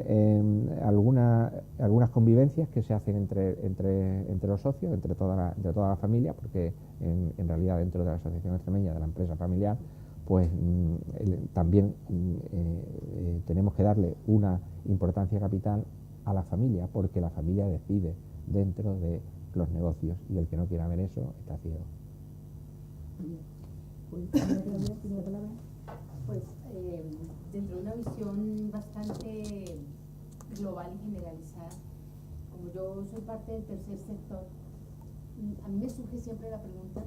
algunas convivencias que se hacen entre los socios, entre toda la familia, porque en realidad dentro de la Asociación Extremeña de la Empresa Familiar, pues también tenemos que darle una importancia capital a la familia, porque la familia decide dentro de los negocios, y el que no quiera ver eso está ciego. Pues dentro de una visión bastante global y generalizada, como yo soy parte del tercer sector, a mí me surge siempre la pregunta,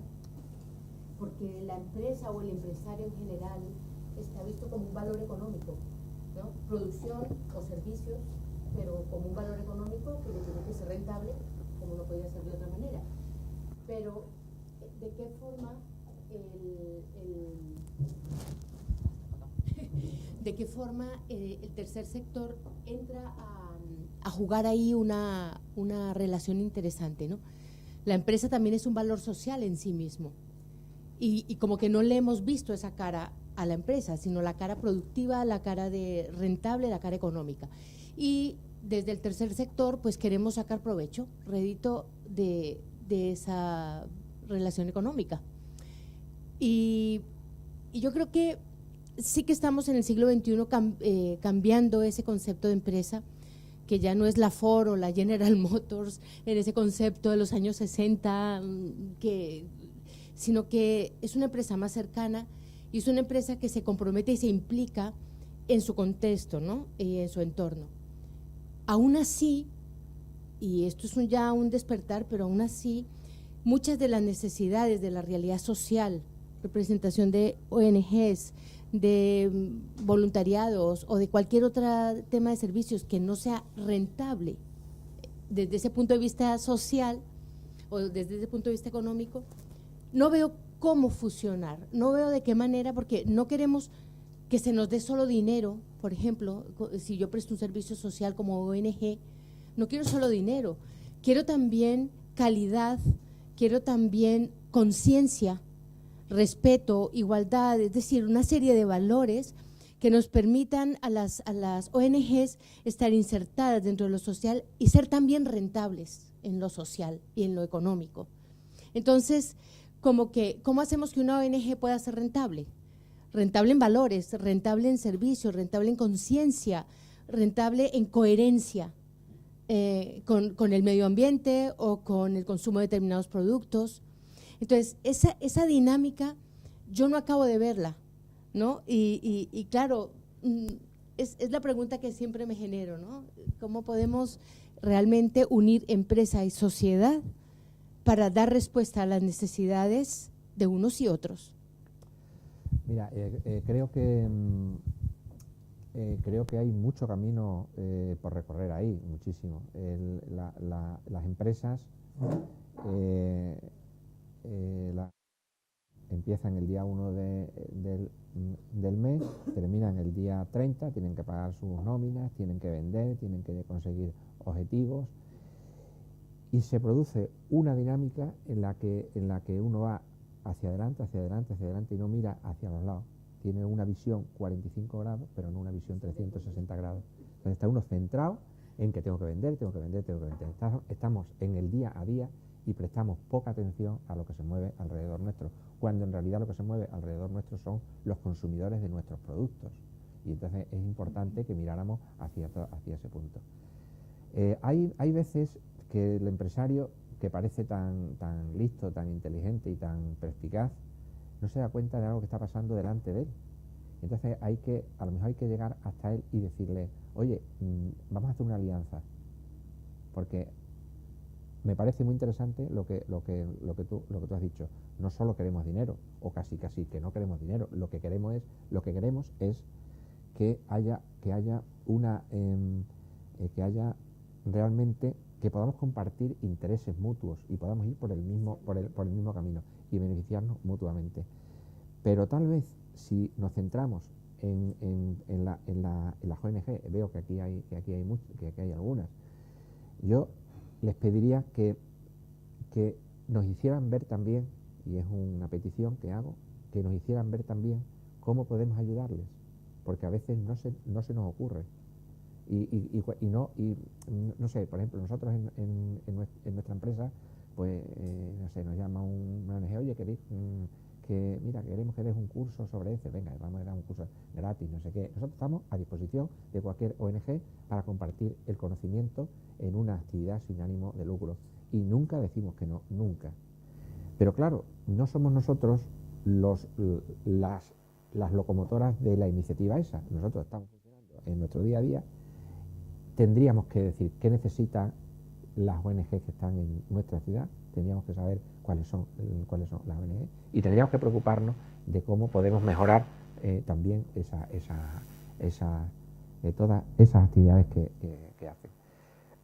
porque la empresa o el empresario en general está visto como un valor económico, ¿no? Producción o servicios, pero como un valor económico que tiene que ser rentable, como no podía ser de otra manera. Pero, ¿de qué forma el tercer sector entra a jugar ahí una relación interesante, ¿no? La empresa también es un valor social en sí mismo y como que no le hemos visto esa cara a la empresa, sino la cara productiva, la cara de rentable, la cara económica. Y desde el tercer sector pues queremos sacar provecho, rédito de esa relación económica. Y yo creo que sí que estamos en el siglo XXI cambiando ese concepto de empresa, que ya no es la Ford o la General Motors en ese concepto de los años 60, sino que es una empresa más cercana y es una empresa que se compromete y se implica en su contexto, ¿no? Y en su entorno. Aún así, y esto es ya un despertar, pero aún así, muchas de las necesidades de la realidad social, representación de ONGs, de voluntariados o de cualquier otro tema de servicios que no sea rentable desde ese punto de vista social o desde ese punto de vista económico, no veo cómo fusionar, no veo de qué manera, porque no queremos que se nos dé solo dinero. Por ejemplo, si yo presto un servicio social como ONG, no quiero solo dinero, quiero también calidad, quiero también conciencia, respeto, igualdad, es decir, una serie de valores que nos permitan a las ONGs estar insertadas dentro de lo social y ser también rentables en lo social y en lo económico. Entonces, ¿cómo hacemos que una ONG pueda ser rentable? Rentable en valores, rentable en servicios, rentable en conciencia, rentable en coherencia con el medio ambiente o con el consumo de determinados productos. Entonces, esa dinámica yo no acabo de verla, ¿no? Y claro, es la pregunta que siempre me genero, ¿no? ¿Cómo podemos realmente unir empresa y sociedad para dar respuesta a las necesidades de unos y otros? Mira, creo que hay mucho camino por recorrer ahí, muchísimo. Las empresas empiezan el día 1 del mes, terminan el día 30, tienen que pagar sus nóminas, tienen que vender, tienen que conseguir objetivos y se produce una dinámica en la que uno va hacia adelante, hacia adelante, hacia adelante y no mira hacia los lados. Tiene una visión 45 grados, pero no una visión 360 grados. Entonces está uno centrado en que tengo que vender, tengo que vender, tengo que vender. Estamos en el día a día y prestamos poca atención a lo que se mueve alrededor nuestro, cuando en realidad lo que se mueve alrededor nuestro son los consumidores de nuestros productos. Y entonces es importante que miráramos hacia ese punto. Hay veces que el empresario, que parece tan listo, tan inteligente y tan perspicaz, no se da cuenta de algo que está pasando delante de él. Entonces a lo mejor hay que llegar hasta él y decirle, oye, vamos a hacer una alianza, porque me parece muy interesante lo que tú has dicho. No solo queremos dinero, o casi que no queremos dinero. Lo que queremos es que haya realmente que podamos compartir intereses mutuos y podamos ir por el mismo camino y beneficiarnos mutuamente. Pero tal vez si nos centramos en las ONG, veo que aquí hay algunas, yo les pediría que nos hicieran ver también, y es una petición que hago, que nos hicieran ver también cómo podemos ayudarles, porque a veces no se nos ocurre. No sé, por ejemplo, nosotros en nuestra empresa, pues, no sé, nos llama una ONG, oye, mira, queremos que des un curso sobre ese, venga, vamos a dar un curso gratis, no sé qué. Nosotros estamos a disposición de cualquier ONG para compartir el conocimiento en una actividad sin ánimo de lucro. Y nunca decimos que no, nunca. Pero claro, no somos nosotros las locomotoras de la iniciativa esa. Nosotros estamos funcionando en nuestro día a día. Tendríamos que decir qué necesitan las ONG que están en nuestra ciudad, tendríamos que saber cuáles son las ONG y tendríamos que preocuparnos de cómo podemos mejorar también todas esas actividades que hacen.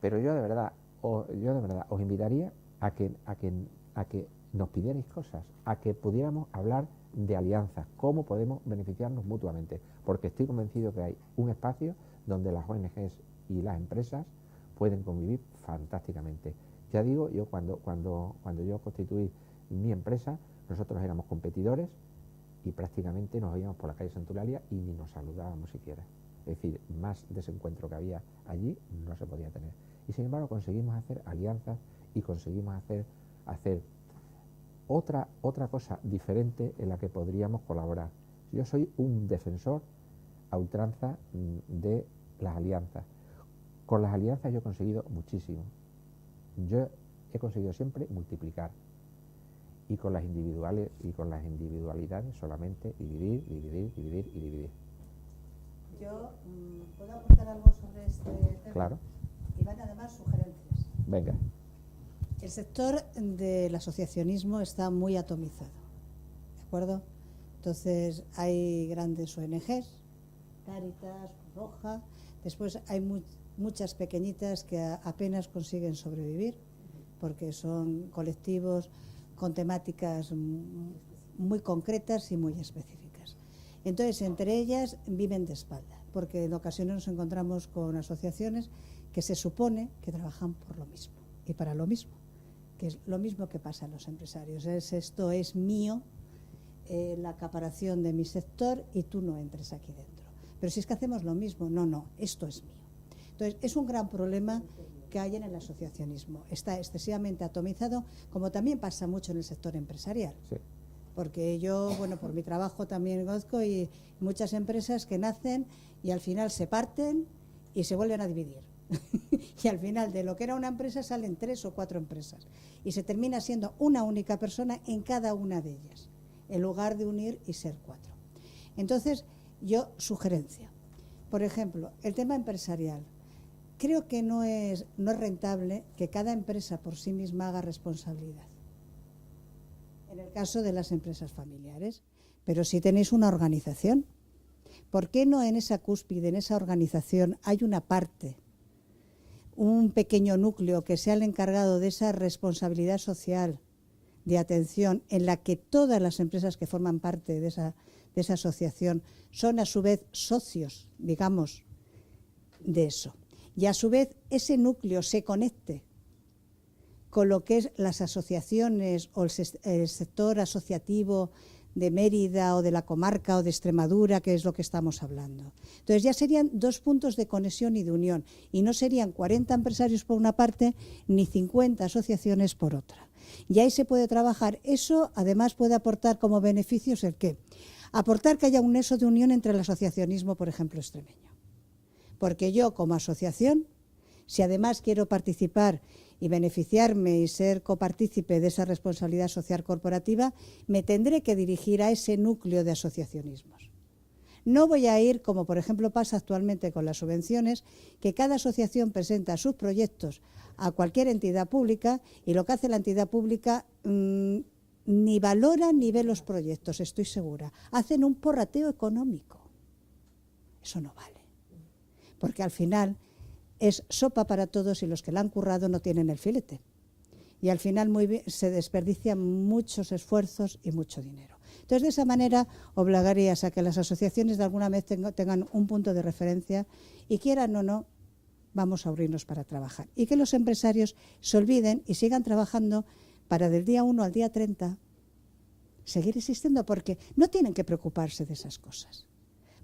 Pero yo de verdad os invitaría a que nos pidierais cosas, a que pudiéramos hablar de alianzas, cómo podemos beneficiarnos mutuamente, porque estoy convencido que hay un espacio donde las ONGs y las empresas pueden convivir fantásticamente. Ya digo, yo cuando yo constituí mi empresa, nosotros éramos competidores y prácticamente nos veíamos por la calle Santularia y ni nos saludábamos siquiera. Es decir, más desencuentro que había allí no se podía tener. Y sin embargo conseguimos hacer alianzas y conseguimos hacer otra cosa diferente en la que podríamos colaborar. Yo soy un defensor a ultranza de las alianzas. Con las alianzas yo he conseguido muchísimo. Yo he conseguido siempre multiplicar. Y con las individualidades solamente dividir y dividir. Yo puedo aportar algo sobre este tema. Claro. Y van además sugerencias. Venga. El sector del asociacionismo está muy atomizado, ¿de acuerdo? Entonces hay grandes ONGs, Cáritas, Cruz Roja, después hay muchas pequeñitas que apenas consiguen sobrevivir porque son colectivos con temáticas muy concretas y muy específicas. Entonces, entre ellas viven de espalda, porque en ocasiones nos encontramos con asociaciones que se supone que trabajan por lo mismo y para lo mismo, que es lo mismo que pasa en los empresarios. Esto es mío, la acaparación de mi sector y tú no entres aquí dentro. Pero si es que hacemos lo mismo, no, esto es mío. Entonces, es un gran problema que hay en el asociacionismo. Está excesivamente atomizado, como también pasa mucho en el sector empresarial. Sí. Porque yo, por mi trabajo también conozco y muchas empresas que nacen y al final se parten y se vuelven a dividir. Y al final de lo que era una empresa salen 3 o 4 empresas. Y se termina siendo una única persona en cada una de ellas, en lugar de unir y ser 4. Entonces, yo, sugerencia. Por ejemplo, el tema empresarial. Creo que no es rentable que cada empresa por sí misma haga responsabilidad. En el caso de las empresas familiares. Pero si tenéis una organización, ¿por qué no en esa cúspide, en esa organización, hay una parte, un pequeño núcleo que sea el encargado de esa responsabilidad social, de atención, en la que todas las empresas que forman parte de esa asociación son a su vez socios, digamos, de eso? Y a su vez ese núcleo se conecte con lo que es las asociaciones o el sector asociativo de Mérida o de la comarca o de Extremadura, que es lo que estamos hablando. Entonces ya serían 2 puntos de conexión y de unión, y no serían 40 empresarios por una parte ni 50 asociaciones por otra. Y ahí se puede trabajar. Eso además puede aportar como beneficios el qué. Aportar que haya un nexo de unión entre el asociacionismo, por ejemplo, extremeño. Porque yo como asociación, si además quiero participar y beneficiarme y ser copartícipe de esa responsabilidad social corporativa, me tendré que dirigir a ese núcleo de asociacionismos. No voy a ir, como por ejemplo pasa actualmente con las subvenciones, que cada asociación presenta sus proyectos a cualquier entidad pública y lo que hace la entidad pública ni valora ni ve los proyectos, estoy segura. Hacen un porrateo económico. Eso no vale. Porque al final es sopa para todos y los que la han currado no tienen el filete. Y al final se desperdician muchos esfuerzos y mucho dinero. Entonces, de esa manera, obligarías a que las asociaciones de alguna vez tengan un punto de referencia y quieran o no, vamos a abrirnos para trabajar. Y que los empresarios se olviden y sigan trabajando para del día 1 al día 30 seguir existiendo, porque no tienen que preocuparse de esas cosas.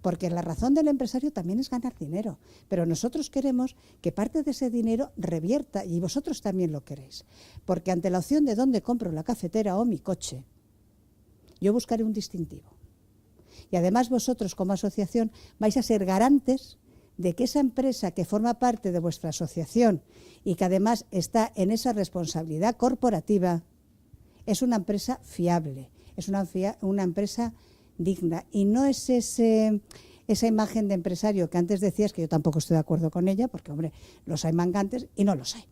Porque la razón del empresario también es ganar dinero, pero nosotros queremos que parte de ese dinero revierta, y vosotros también lo queréis, porque ante la opción de dónde compro la cafetera o mi coche, yo buscaré un distintivo. Y además vosotros como asociación vais a ser garantes de que esa empresa que forma parte de vuestra asociación y que además está en esa responsabilidad corporativa es una empresa fiable, es una empresa digna, y no es esa imagen de empresario que antes decías, que yo tampoco estoy de acuerdo con ella, porque hombre, los hay mangantes y no los hay.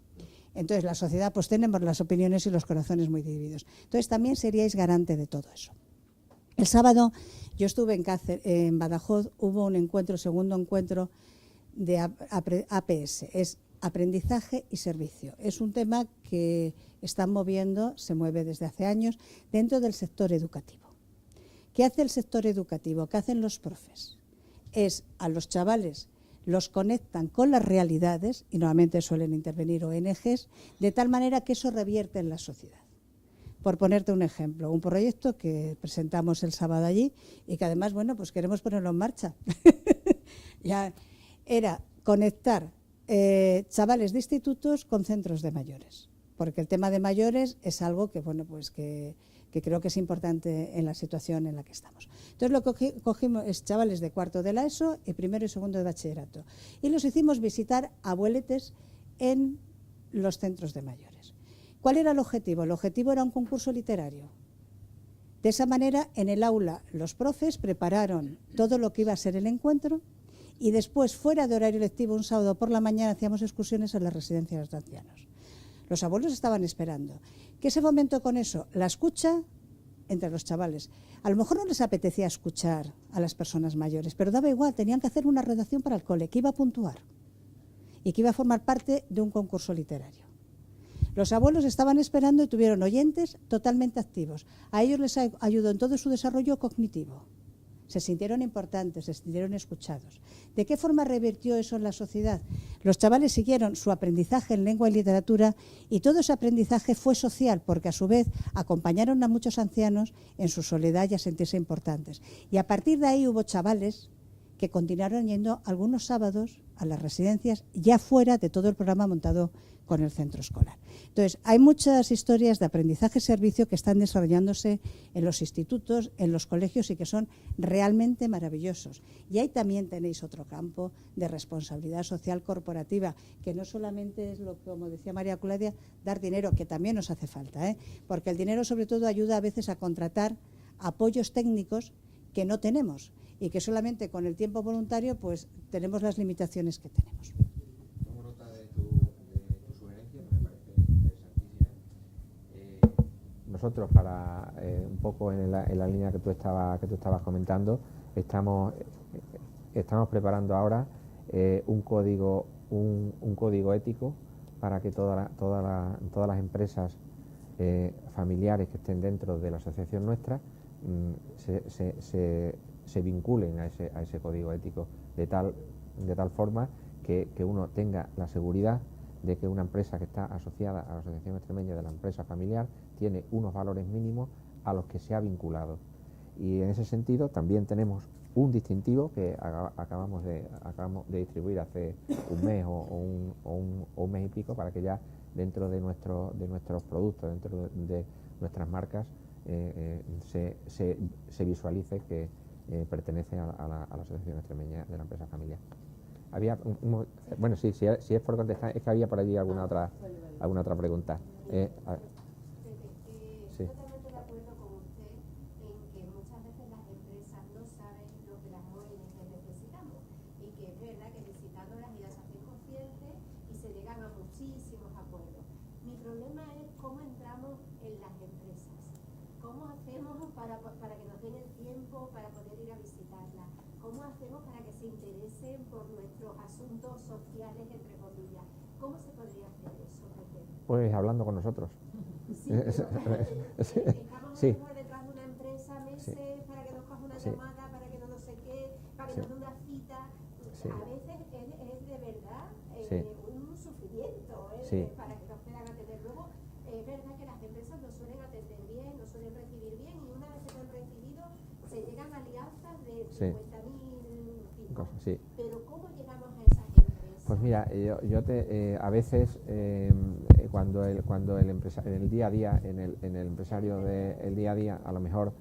Entonces la sociedad pues tenemos las opiniones y los corazones muy divididos. Entonces también seríais garante de todo eso. El sábado yo estuve en Badajoz, hubo un encuentro, segundo encuentro de APS, es aprendizaje y servicio. Es un tema que están moviendo, se mueve desde hace años dentro del sector educativo. ¿Qué hace el sector educativo? ¿Qué hacen los profes? Es a los chavales los conectan con las realidades y normalmente suelen intervenir ONGs, de tal manera que eso revierte en la sociedad. Por ponerte un ejemplo, un proyecto que presentamos el sábado allí y que además, bueno, pues queremos ponerlo en marcha. Ya era conectar chavales de institutos con centros de mayores, porque el tema de mayores es algo que, bueno, pues que creo que es importante en la situación en la que estamos. Entonces lo que cogimos es chavales de cuarto de la ESO y primero y segundo de bachillerato y los hicimos visitar abueletes en los centros de mayores. ¿Cuál era el objetivo? El objetivo era un concurso literario. De esa manera, en el aula, los profes prepararon todo lo que iba a ser el encuentro y después, fuera de horario lectivo, un sábado por la mañana, hacíamos excursiones a las residencias de ancianos. Los abuelos estaban esperando. ¿Qué se fomentó con eso? La escucha entre los chavales. A lo mejor no les apetecía escuchar a las personas mayores, pero daba igual, tenían que hacer una redacción para el cole, que iba a puntuar y que iba a formar parte de un concurso literario. Los abuelos estaban esperando y tuvieron oyentes totalmente activos. A ellos les ayudó en todo su desarrollo cognitivo. Se sintieron importantes, se sintieron escuchados. ¿De qué forma revirtió eso en la sociedad? Los chavales siguieron su aprendizaje en lengua y literatura y todo ese aprendizaje fue social porque a su vez acompañaron a muchos ancianos en su soledad y a sentirse importantes. Y a partir de ahí hubo chavales que continuaron yendo algunos sábados a las residencias ya fuera de todo el programa montado con el centro escolar. Entonces, hay muchas historias de aprendizaje-servicio que están desarrollándose en los institutos, en los colegios y que son realmente maravillosos. Y ahí también tenéis otro campo de responsabilidad social corporativa, que no solamente es lo que, como decía María Claudia, dar dinero, que también nos hace falta, porque el dinero sobre todo ayuda a veces a contratar apoyos técnicos que no tenemos y que solamente con el tiempo voluntario pues tenemos las limitaciones que tenemos. Tomo nota de tu sugerencia, que me parece interesantísima. Nosotros, para un poco en la línea que tú estabas comentando, estamos preparando ahora un código ético para que todas las empresas familiares que estén dentro de la asociación nuestra se vinculen a ese código ético de tal forma que uno tenga la seguridad de que una empresa que está asociada a la Asociación Extremeña de la Empresa Familiar tiene unos valores mínimos a los que se ha vinculado. Y en ese sentido también tenemos un distintivo que acabamos de distribuir hace un mes o un mes y pico, para que ya dentro de nuestros productos, dentro de nuestras marcas, se visualice que pertenece a la Asociación Extremeña de la Empresa Familiar. Había bueno, sí, si es por contestar, es que había por allí alguna otra pregunta. Sí. Totalmente de acuerdo con usted en que muchas veces las empresas no saben lo que las ONG necesitamos y que es verdad que visitándolas ya se hacen conscientes y se llegan a muchísimos acuerdos. Mi problema es cómo entramos en las empresas, cómo hacemos para que nos den el tiempo para poder ir a visitarlas, cómo hacemos para que se interesen por nuestros asuntos sociales, entre comillas. ¿Cómo se podría hacer eso, Pepe? Pues hablando con nosotros. Sí, estamos Sí. detrás de una empresa meses para que nos coja una Sí. llamada, para que no sé qué, para que nos dé una cita. Sí. A veces es de verdad Sí. un sufrimiento Sí. para que nos puedan atender. Luego, es verdad que las empresas no suelen atender bien, no suelen recibir bien, y una vez que se han recibido, se llegan a alianzas de 50.000 tipos. Sí. Pero ¿cómo llegamos a esas empresas? Pues mira, a veces cuando en el día a día, en el empresario del día a día, a lo mejor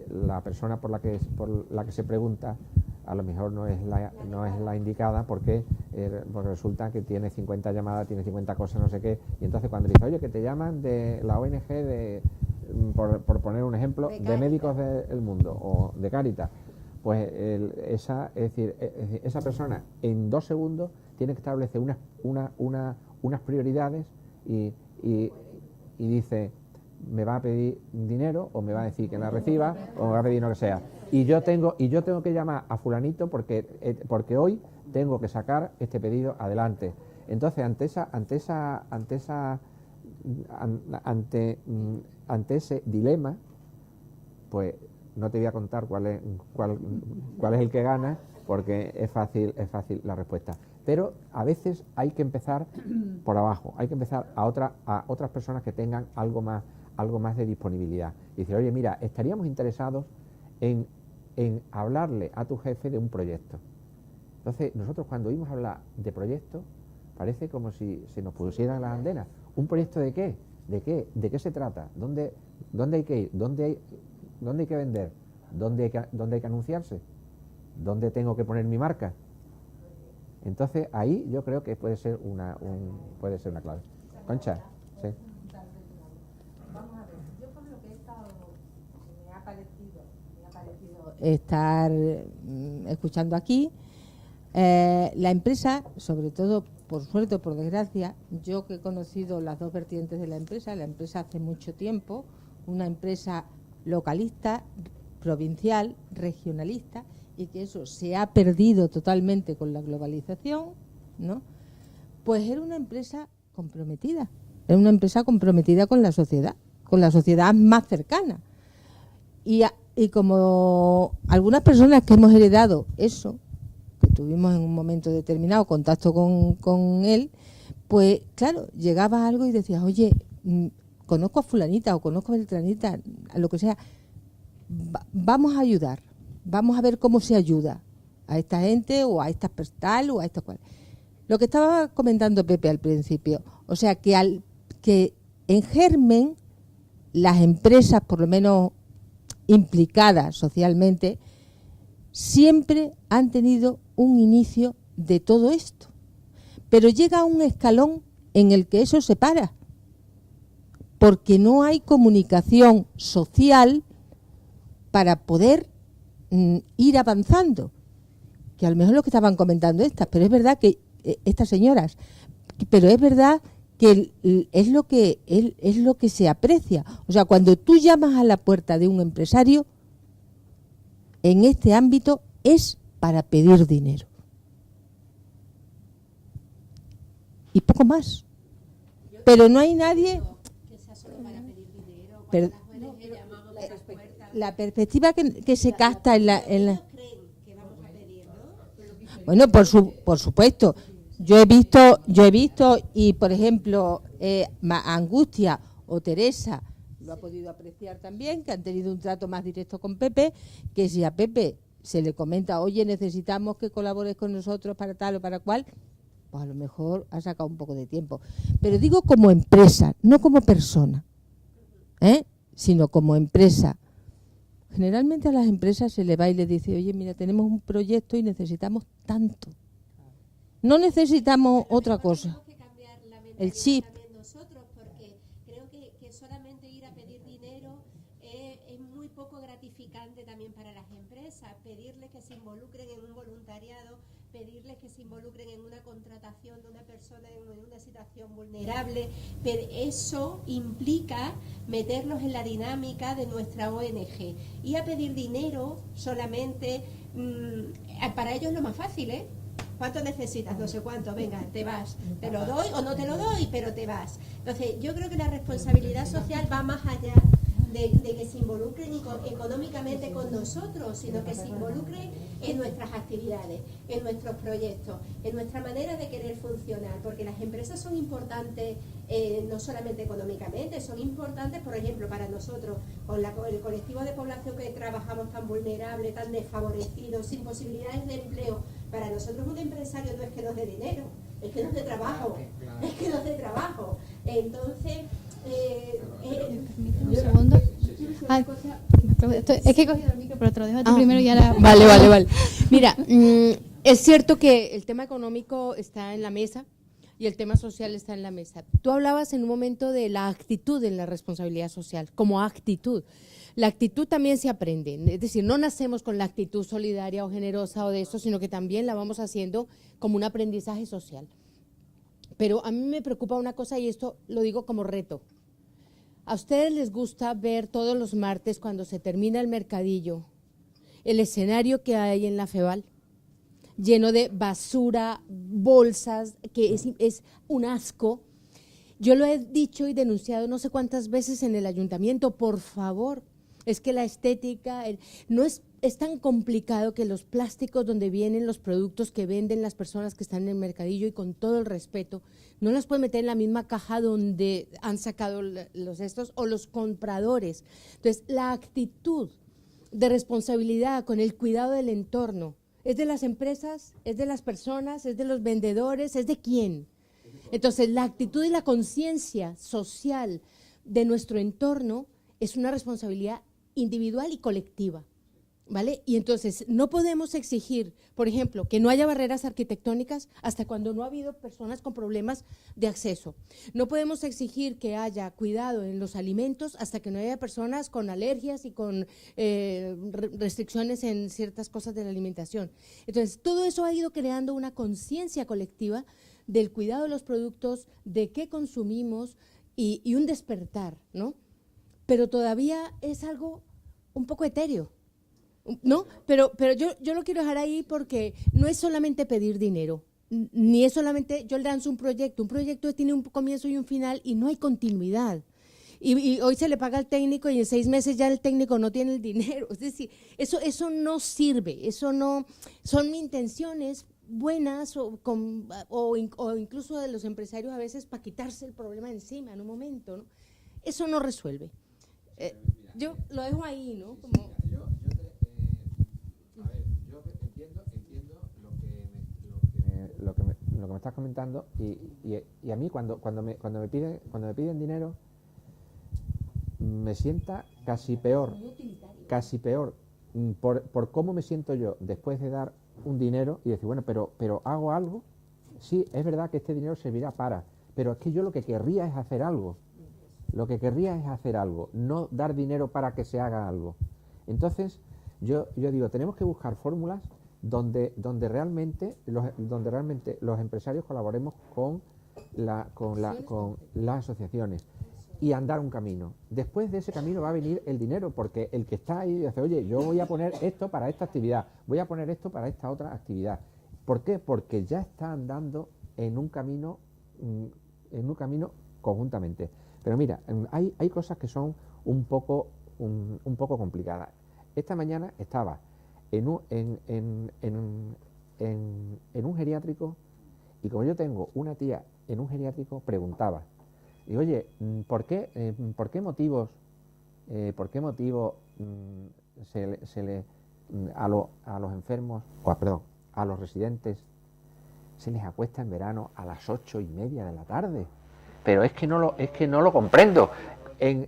la persona por la que se pregunta a lo mejor no es la indicada, porque resulta que tiene 50 llamadas, tiene 50 cosas, no sé qué, y entonces cuando le dice, oye, que te llaman de la ONG por poner un ejemplo, de Médicos del Mundo o de Cáritas, pues esa persona en 2 segundos tiene que establecer unas prioridades y dice, me va a pedir dinero, o me va a decir que la reciba, o me va a pedir lo que sea. Y yo tengo que llamar a fulanito porque hoy tengo que sacar este pedido adelante. Entonces, ante ese dilema, pues no te voy a contar cuál es el que gana, porque es fácil la respuesta. Pero a veces hay que empezar por abajo, hay que empezar a otras personas que tengan algo más de disponibilidad. Y decir, oye, mira, estaríamos interesados en hablarle a tu jefe de un proyecto. Entonces, nosotros cuando oímos hablar de proyectos, parece como si se nos pusieran las antenas. ¿Un proyecto de qué? ¿De qué se trata? ¿Dónde hay que ir? ¿Dónde hay que vender? ¿Dónde hay que anunciarse? ¿Dónde tengo que poner mi marca? Entonces, ahí yo creo que puede ser una clave. Concha, sí. Vamos a ver, yo por lo que he estado, me ha parecido estar escuchando aquí, la empresa, sobre todo por suerte o por desgracia, yo que he conocido las dos vertientes de la empresa hace mucho tiempo, una empresa localista, provincial, regionalista, y que eso se ha perdido totalmente con la globalización, ¿no? Pues era una empresa comprometida con la sociedad más cercana. Y como algunas personas que hemos heredado eso, que tuvimos en un momento determinado contacto con él, pues claro, llegaba algo y decías, oye, conozco a fulanita o conozco a beltranita, a lo que sea, vamos a ayudar, vamos a ver cómo se ayuda a esta gente o a esta tal o a esta cual. Lo que estaba comentando Pepe al principio, o sea, que en germen las empresas, por lo menos implicadas socialmente, siempre han tenido un inicio de todo esto. Pero llega un escalón en el que eso se para, porque no hay comunicación social para poder ir avanzando, que a lo mejor es lo que estaban comentando pero es verdad que estas señoras, pero es verdad que es lo que se aprecia. O sea, cuando tú llamas a la puerta de un empresario en este ámbito es para pedir dinero y poco más, pero no hay nadie. Pero la perspectiva que se capta en la bueno, por supuesto. Yo he visto y por ejemplo Angustia o Teresa lo ha podido apreciar también, que han tenido un trato más directo con Pepe, que si a Pepe se le comenta, oye, necesitamos que colabores con nosotros para tal o para cual, pues a lo mejor ha sacado un poco de tiempo. Pero digo como empresa, no como persona, sino como empresa. Generalmente a las empresas se le va y le dice, oye, mira, tenemos un proyecto y necesitamos tanto. No necesitamos otra cosa. El chip. Nosotros, porque creo que solamente ir a pedir dinero es muy poco gratificante también para las empresas. Pedirles que se involucren en un voluntariado, pedirles que se involucren en una contratación de una persona en una situación vulnerable, pero eso implica meterlos en la dinámica de nuestra ONG. Y a pedir dinero solamente, para ellos es lo más fácil, ¿Cuánto necesitas? No sé cuánto, venga, te vas. Te lo doy o no te lo doy, pero te vas. Entonces, yo creo que la responsabilidad social va más allá de que se involucren económicamente con nosotros, sino que se involucren en nuestras actividades, en nuestros proyectos, en nuestra manera de querer funcionar, porque las empresas son importantes no solamente económicamente, son importantes, por ejemplo, para nosotros, con el colectivo de población que trabajamos tan vulnerable, tan desfavorecido, sin posibilidades de empleo. Para nosotros un empresario no es que nos dé dinero, es que nos dé trabajo, es que nos dé trabajo. Entonces, un segundo. Es que he cogido el micro, pero te lo dejo a ti primero y ahora... Vale. Mira, es cierto que el tema económico está en la mesa y el tema social está en la mesa. Tú hablabas en un momento de la actitud en la responsabilidad social, como actitud. La actitud también se aprende, es decir, no nacemos con la actitud solidaria o generosa o de eso, sino que también la vamos haciendo como un aprendizaje social. Pero a mí me preocupa una cosa y esto lo digo como reto. ¿A ustedes les gusta ver todos los martes cuando se termina el mercadillo el escenario que hay en la FEVAL? Lleno de basura, bolsas, que es un asco. Yo lo he dicho y denunciado no sé cuántas veces en el ayuntamiento, por favor. es que la estética, no es tan complicado que los plásticos donde vienen los productos que venden las personas que están en el mercadillo, y con todo el respeto, no las pueden meter en la misma caja donde han sacado los estos o los compradores. Entonces, la actitud de responsabilidad con el cuidado del entorno, ¿es de las empresas, es de las personas, es de los vendedores, es de quién? Entonces, la actitud y la conciencia social de nuestro entorno es una responsabilidad individual y colectiva, ¿vale? Y entonces, no podemos exigir, por ejemplo, que no haya barreras arquitectónicas hasta cuando no ha habido personas con problemas de acceso. No podemos exigir que haya cuidado en los alimentos hasta que no haya personas con alergias y con restricciones en ciertas cosas de la alimentación. Entonces, todo eso ha ido creando una conciencia colectiva del cuidado de los productos, de qué consumimos y un despertar, ¿no? Pero todavía es algo un poco etéreo, ¿no? Pero yo lo quiero dejar ahí porque no es solamente pedir dinero, ni es solamente yo lanzo un proyecto tiene un comienzo y un final y no hay continuidad. Y hoy se le paga al técnico y en 6 meses ya el técnico no tiene el dinero. Es decir, eso no sirve, eso no, son intenciones buenas o incluso de los empresarios a veces para quitarse el problema encima en un momento, ¿no? Eso no resuelve. Yo lo dejo ahí, ¿no? Como... Yo entiendo lo que me estás comentando y a mí cuando me piden dinero me sienta casi peor por cómo me siento yo después de dar un dinero y decir, bueno, pero hago algo. Sí, es verdad que este dinero servirá pero es que yo lo que querría es hacer algo. No dar dinero para que se haga algo. Entonces, yo digo, tenemos que buscar fórmulas donde realmente los empresarios colaboremos con las asociaciones y andar un camino. Después de ese camino va a venir el dinero, porque el que está ahí dice, oye, yo voy a poner esto para esta actividad, voy a poner esto para esta otra actividad. ¿Por qué? Porque ya está andando en un camino conjuntamente. Pero mira, hay cosas que son un poco complicadas. Esta mañana estaba en un geriátrico y como yo tengo una tía en un geriátrico, preguntaba, y oye, ¿por qué motivos a los enfermos, a los residentes se les acuesta en verano a las 8:30 de la tarde? Pero es que no lo comprendo. En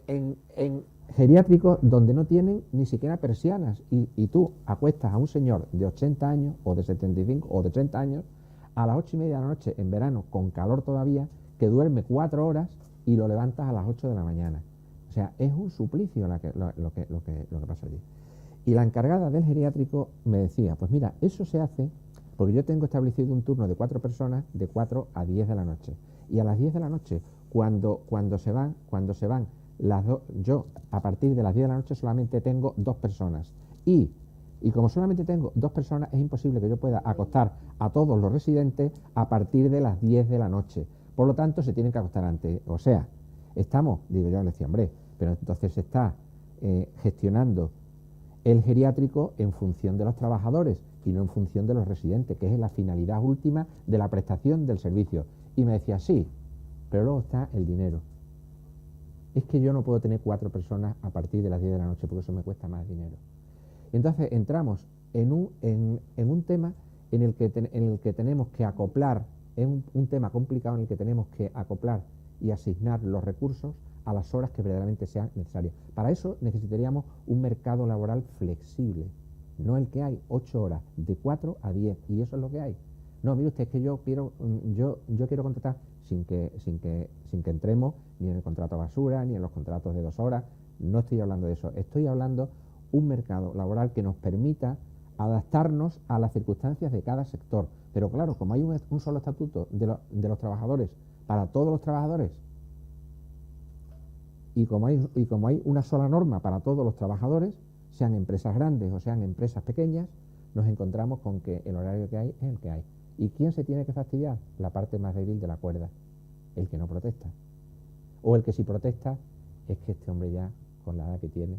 geriátricos donde no tienen ni siquiera persianas y tú acuestas a un señor de 80 años o de 75 o de 30 años a las 8:30 de la noche en verano con calor todavía, que duerme 4 horas y lo levantas a las 8 de la mañana. O sea, es un suplicio lo que pasa allí. Y la encargada del geriátrico me decía, pues mira, eso se hace porque yo tengo establecido un turno de 4 personas de 4 a 10 de la noche. Y a las 10 de la noche, cuando se van las dos, yo a partir de las 10 de la noche solamente tengo 2 personas. Y como solamente tengo 2 personas, es imposible que yo pueda acostar a todos los residentes a partir de las 10 de la noche. Por lo tanto, se tienen que acostar antes. O sea, yo le decía, hombre, pero entonces se está gestionando el geriátrico en función de los trabajadores y no en función de los residentes, que es la finalidad última de la prestación del servicio. Y me decía, sí, pero luego está el dinero. Es que yo no puedo tener 4 personas a partir de las 10 de la noche porque eso me cuesta más dinero. Y entonces entramos en un tema en el que tenemos que acoplar, en un tema complicado en el que tenemos que acoplar y asignar los recursos a las horas que verdaderamente sean necesarias. Para eso necesitaríamos un mercado laboral flexible, no el que hay, 8 horas, de 4 a 10, y eso es lo que hay. No, mire usted, es que yo quiero contratar sin que entremos ni en el contrato basura, ni en los contratos de 2 horas, no estoy hablando de eso, estoy hablando un mercado laboral que nos permita adaptarnos a las circunstancias de cada sector. Pero claro, como hay un solo estatuto de los trabajadores para todos los trabajadores, y como hay una sola norma para todos los trabajadores, sean empresas grandes o sean empresas pequeñas, nos encontramos con que el horario que hay es el que hay. ¿Y quién se tiene que fastidiar? La parte más débil de la cuerda, el que no protesta. O el que sí protesta es que este hombre ya, con la edad que tiene,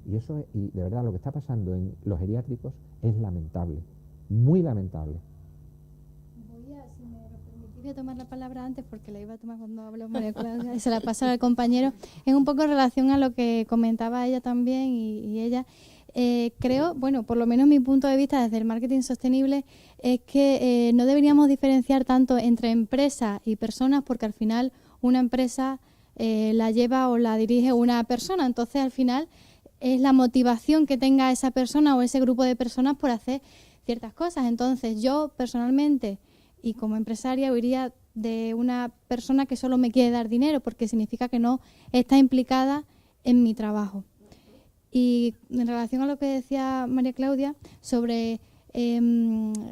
Y y de verdad lo que está pasando en los geriátricos es lamentable, muy lamentable. Si me lo permitís, voy a tomar la palabra antes porque la iba a tomar cuando habló María Claudia y se la paso al compañero. Es un poco en relación a lo que comentaba ella también y ella. Creo, bueno, por lo menos mi punto de vista desde el marketing sostenible es que no deberíamos diferenciar tanto entre empresas y personas, porque al final una empresa la lleva o la dirige una persona, entonces al final es la motivación que tenga esa persona o ese grupo de personas por hacer ciertas cosas. Entonces yo personalmente y como empresaria huiría de una persona que solo me quiere dar dinero, porque significa que no está implicada en mi trabajo. Y en relación a lo que decía María Claudia sobre,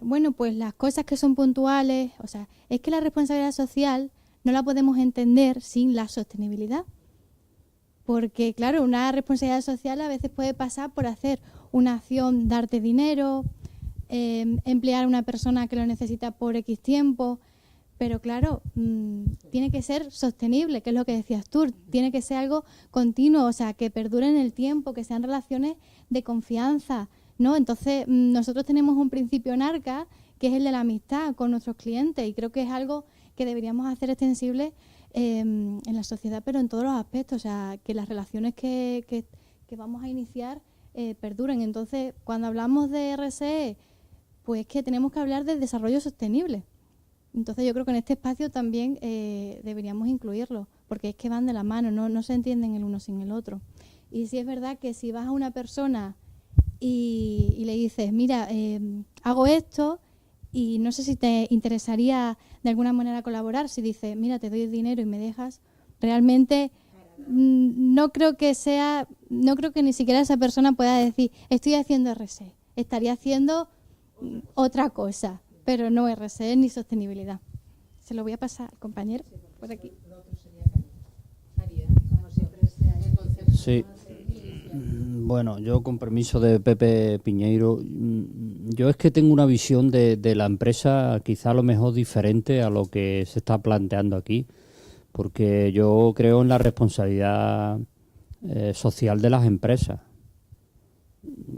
bueno, pues las cosas que son puntuales, o sea, es que la responsabilidad social no la podemos entender sin la sostenibilidad. Porque, claro, una responsabilidad social a veces puede pasar por hacer una acción, darte dinero, emplear a una persona que lo necesita por X tiempo, pero claro, tiene que ser sostenible, que es lo que decías tú, tiene que ser algo continuo, o sea, que perdure en el tiempo, que sean relaciones de confianza, ¿no? Entonces, nosotros tenemos un principio en Arca, que es el de la amistad con nuestros clientes, y creo que es algo que deberíamos hacer extensible en la sociedad, pero en todos los aspectos, o sea, que las relaciones que vamos a iniciar perduren. Entonces, cuando hablamos de RSE, pues que tenemos que hablar de desarrollo sostenible. Entonces yo creo que en este espacio también deberíamos incluirlo, porque es que van de la mano, no se entienden el uno sin el otro. Y sí es verdad que si vas a una persona y le dices, mira, hago esto y no sé si te interesaría de alguna manera colaborar, si dices, mira, te doy el dinero y me dejas, realmente no creo que ni siquiera esa persona pueda decir, estoy haciendo RSE, estaría haciendo otra cosa, pero no RSE ni sostenibilidad. Se lo voy a pasar al compañero por aquí. Sí. Bueno, yo con permiso de Pepe Piñeiro, yo es que tengo una visión de la empresa quizá a lo mejor diferente a lo que se está planteando aquí, porque yo creo en la responsabilidad social de las empresas.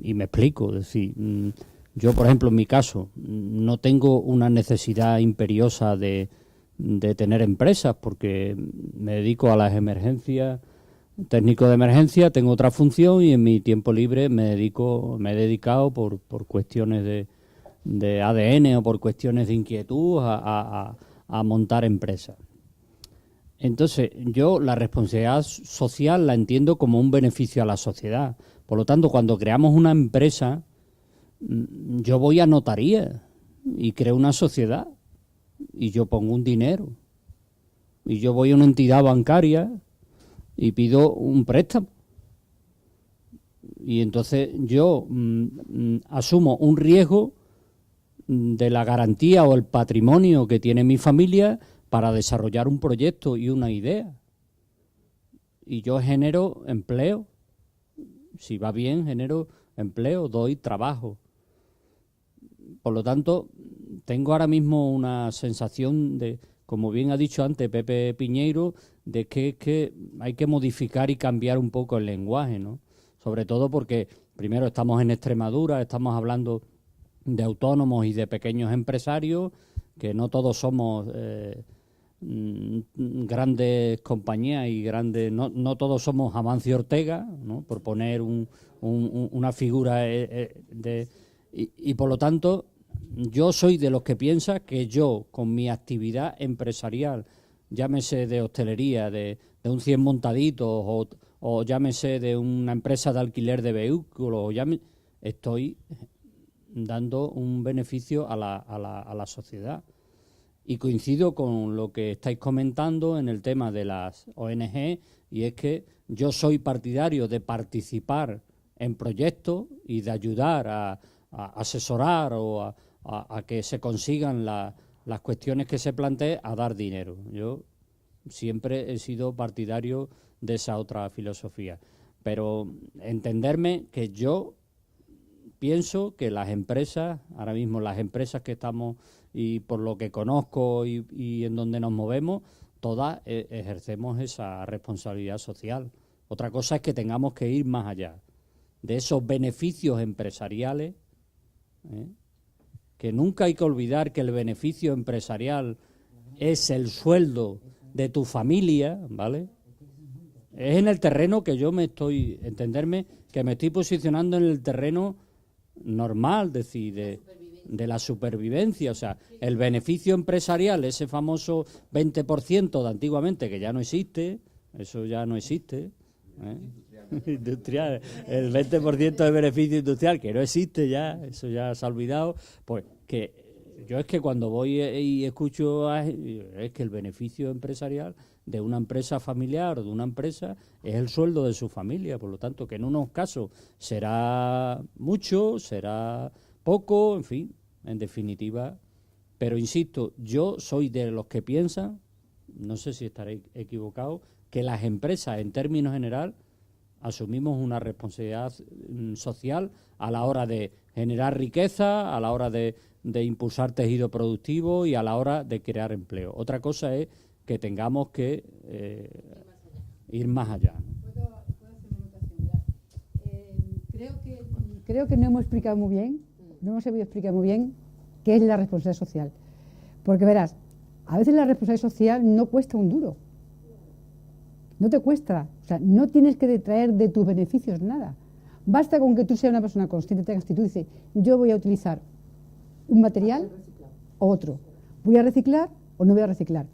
Y me explico, es decir, yo, por ejemplo, en mi caso, no tengo una necesidad imperiosa de tener empresas porque me dedico a las emergencias, técnico de emergencia, tengo otra función y en mi tiempo libre me he dedicado por cuestiones de ADN o por cuestiones de inquietud a montar empresas. Entonces, yo la responsabilidad social la entiendo como un beneficio a la sociedad. Por lo tanto, cuando creamos una empresa, yo voy a notaría y creo una sociedad y yo pongo un dinero y yo voy a una entidad bancaria y pido un préstamo y entonces yo asumo un riesgo de la garantía o el patrimonio que tiene mi familia para desarrollar un proyecto y una idea y yo genero empleo, si va bien genero empleo, doy trabajo. Por lo tanto, tengo ahora mismo una sensación de, como bien ha dicho antes Pepe Piñeiro, de que hay que modificar y cambiar un poco el lenguaje, ¿no? Sobre todo porque, primero, estamos en Extremadura, estamos hablando de autónomos y de pequeños empresarios, que no todos somos grandes compañías y grandes, no todos somos Amancio Ortega, ¿no? Por poner una figura y por lo tanto yo soy de los que piensa que yo con mi actividad empresarial, llámese de hostelería, de un 100 montaditos o llámese de una empresa de alquiler de vehículos, estoy dando un beneficio a la sociedad. Y coincido con lo que estáis comentando en el tema de las ONG, y es que yo soy partidario de participar en proyectos y de ayudar a asesorar o a que se consigan las cuestiones que se planteen, a dar dinero. Yo siempre he sido partidario de esa otra filosofía. Pero entenderme que yo pienso que las empresas, ahora mismo las empresas que estamos y por lo que conozco y en donde nos movemos, todas ejercemos esa responsabilidad social. Otra cosa es que tengamos que ir más allá. de esos beneficios empresariales, que nunca hay que olvidar que el beneficio empresarial es el sueldo de tu familia, ¿vale? Es en el terreno que yo me estoy posicionando en el terreno normal, es decir, de la supervivencia. O sea, el beneficio empresarial, ese famoso 20% de antiguamente, que ya no existe, eso ya no existe, industrial, el 20% de beneficio industrial, que no existe ya, eso ya se ha olvidado, pues que yo es que cuando voy y escucho, es que el beneficio empresarial de una empresa familiar o de una empresa es el sueldo de su familia, por lo tanto que en unos casos será mucho, será poco, en fin, en definitiva. Pero insisto, yo soy de los que piensan, no sé si estaré equivocado, que las empresas en términos general asumimos una responsabilidad social a la hora de generar riqueza, a la hora de impulsar tejido productivo y a la hora de crear empleo. Otra cosa es que tengamos que ir más allá. Creo que no hemos explicado muy bien, no hemos sabido explicar muy bien qué es la responsabilidad social. Porque verás, a veces la responsabilidad social no cuesta un duro. No te cuesta, o sea, no tienes que detraer de tus beneficios nada. Basta con que tú seas una persona consciente, tengas actitud y dices, yo voy a utilizar un material o otro. Voy a reciclar o no voy a reciclar.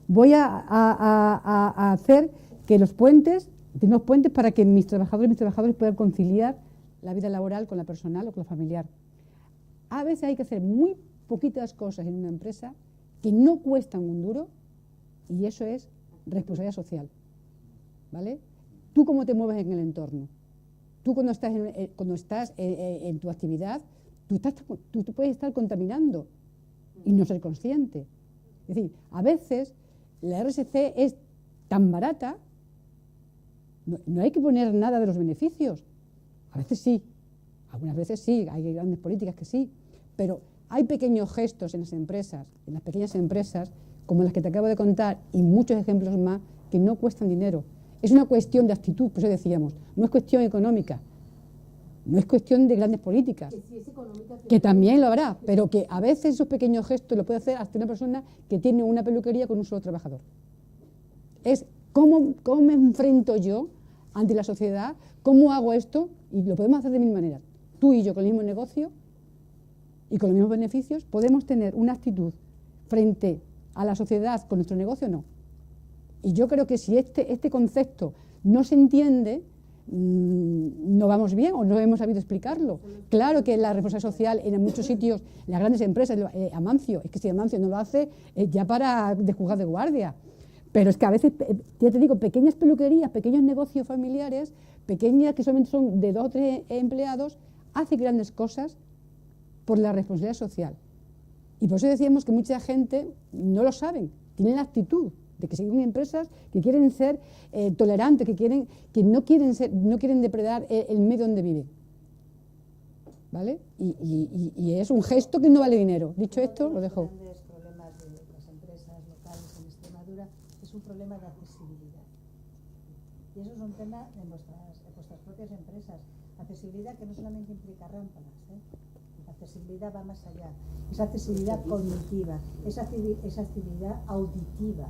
Voy a hacer que los puentes, tenemos puentes para que mis trabajadores puedan conciliar la vida laboral con la personal o con la familiar. A veces hay que hacer muy poquitas cosas en una empresa que no cuestan un duro y eso es responsabilidad social. ¿Vale? ¿Tú cómo te mueves en el entorno? Tú cuando estás en tu actividad, tú puedes estar contaminando y no ser consciente. Es decir, a veces la RSC es tan barata, no hay que poner nada de los beneficios. A veces sí, algunas veces sí, hay grandes políticas que sí, pero hay pequeños gestos en las empresas, en las pequeñas empresas, como las que te acabo de contar, y muchos ejemplos más, que no cuestan dinero. Es una cuestión de actitud, por eso decíamos, no es cuestión económica, no es cuestión de grandes políticas, que también lo habrá, pero que a veces esos pequeños gestos lo puede hacer hasta una persona que tiene una peluquería con un solo trabajador. Es cómo me enfrento yo ante la sociedad, cómo hago esto, y lo podemos hacer de mil maneras. Tú y yo con el mismo negocio y con los mismos beneficios podemos tener una actitud frente a la sociedad con nuestro negocio o no. Y yo creo que si este concepto no se entiende, no vamos bien o no hemos sabido explicarlo. Claro que la responsabilidad social en muchos sitios, las grandes empresas, Amancio, es que si Amancio no lo hace, ya para de juzgar de guardia. Pero es que a veces, ya te digo, pequeñas peluquerías, pequeños negocios familiares, pequeñas que solamente son de 2 o 3 empleados, hacen grandes cosas por la responsabilidad social. Y por eso decíamos que mucha gente no lo saben, tienen la actitud de que son empresas que quieren ser tolerantes, que no quieren depredar el medio donde viven. ¿Vale? Y es un gesto que no vale dinero. Dicho esto, lo dejo. Uno de los grandes problemas de las empresas locales en Extremadura es un problema de accesibilidad. Y eso es un tema de vuestras propias empresas. Accesibilidad que no solamente implica rampas, la accesibilidad va más allá. Es accesibilidad cognitiva, es accesibilidad auditiva.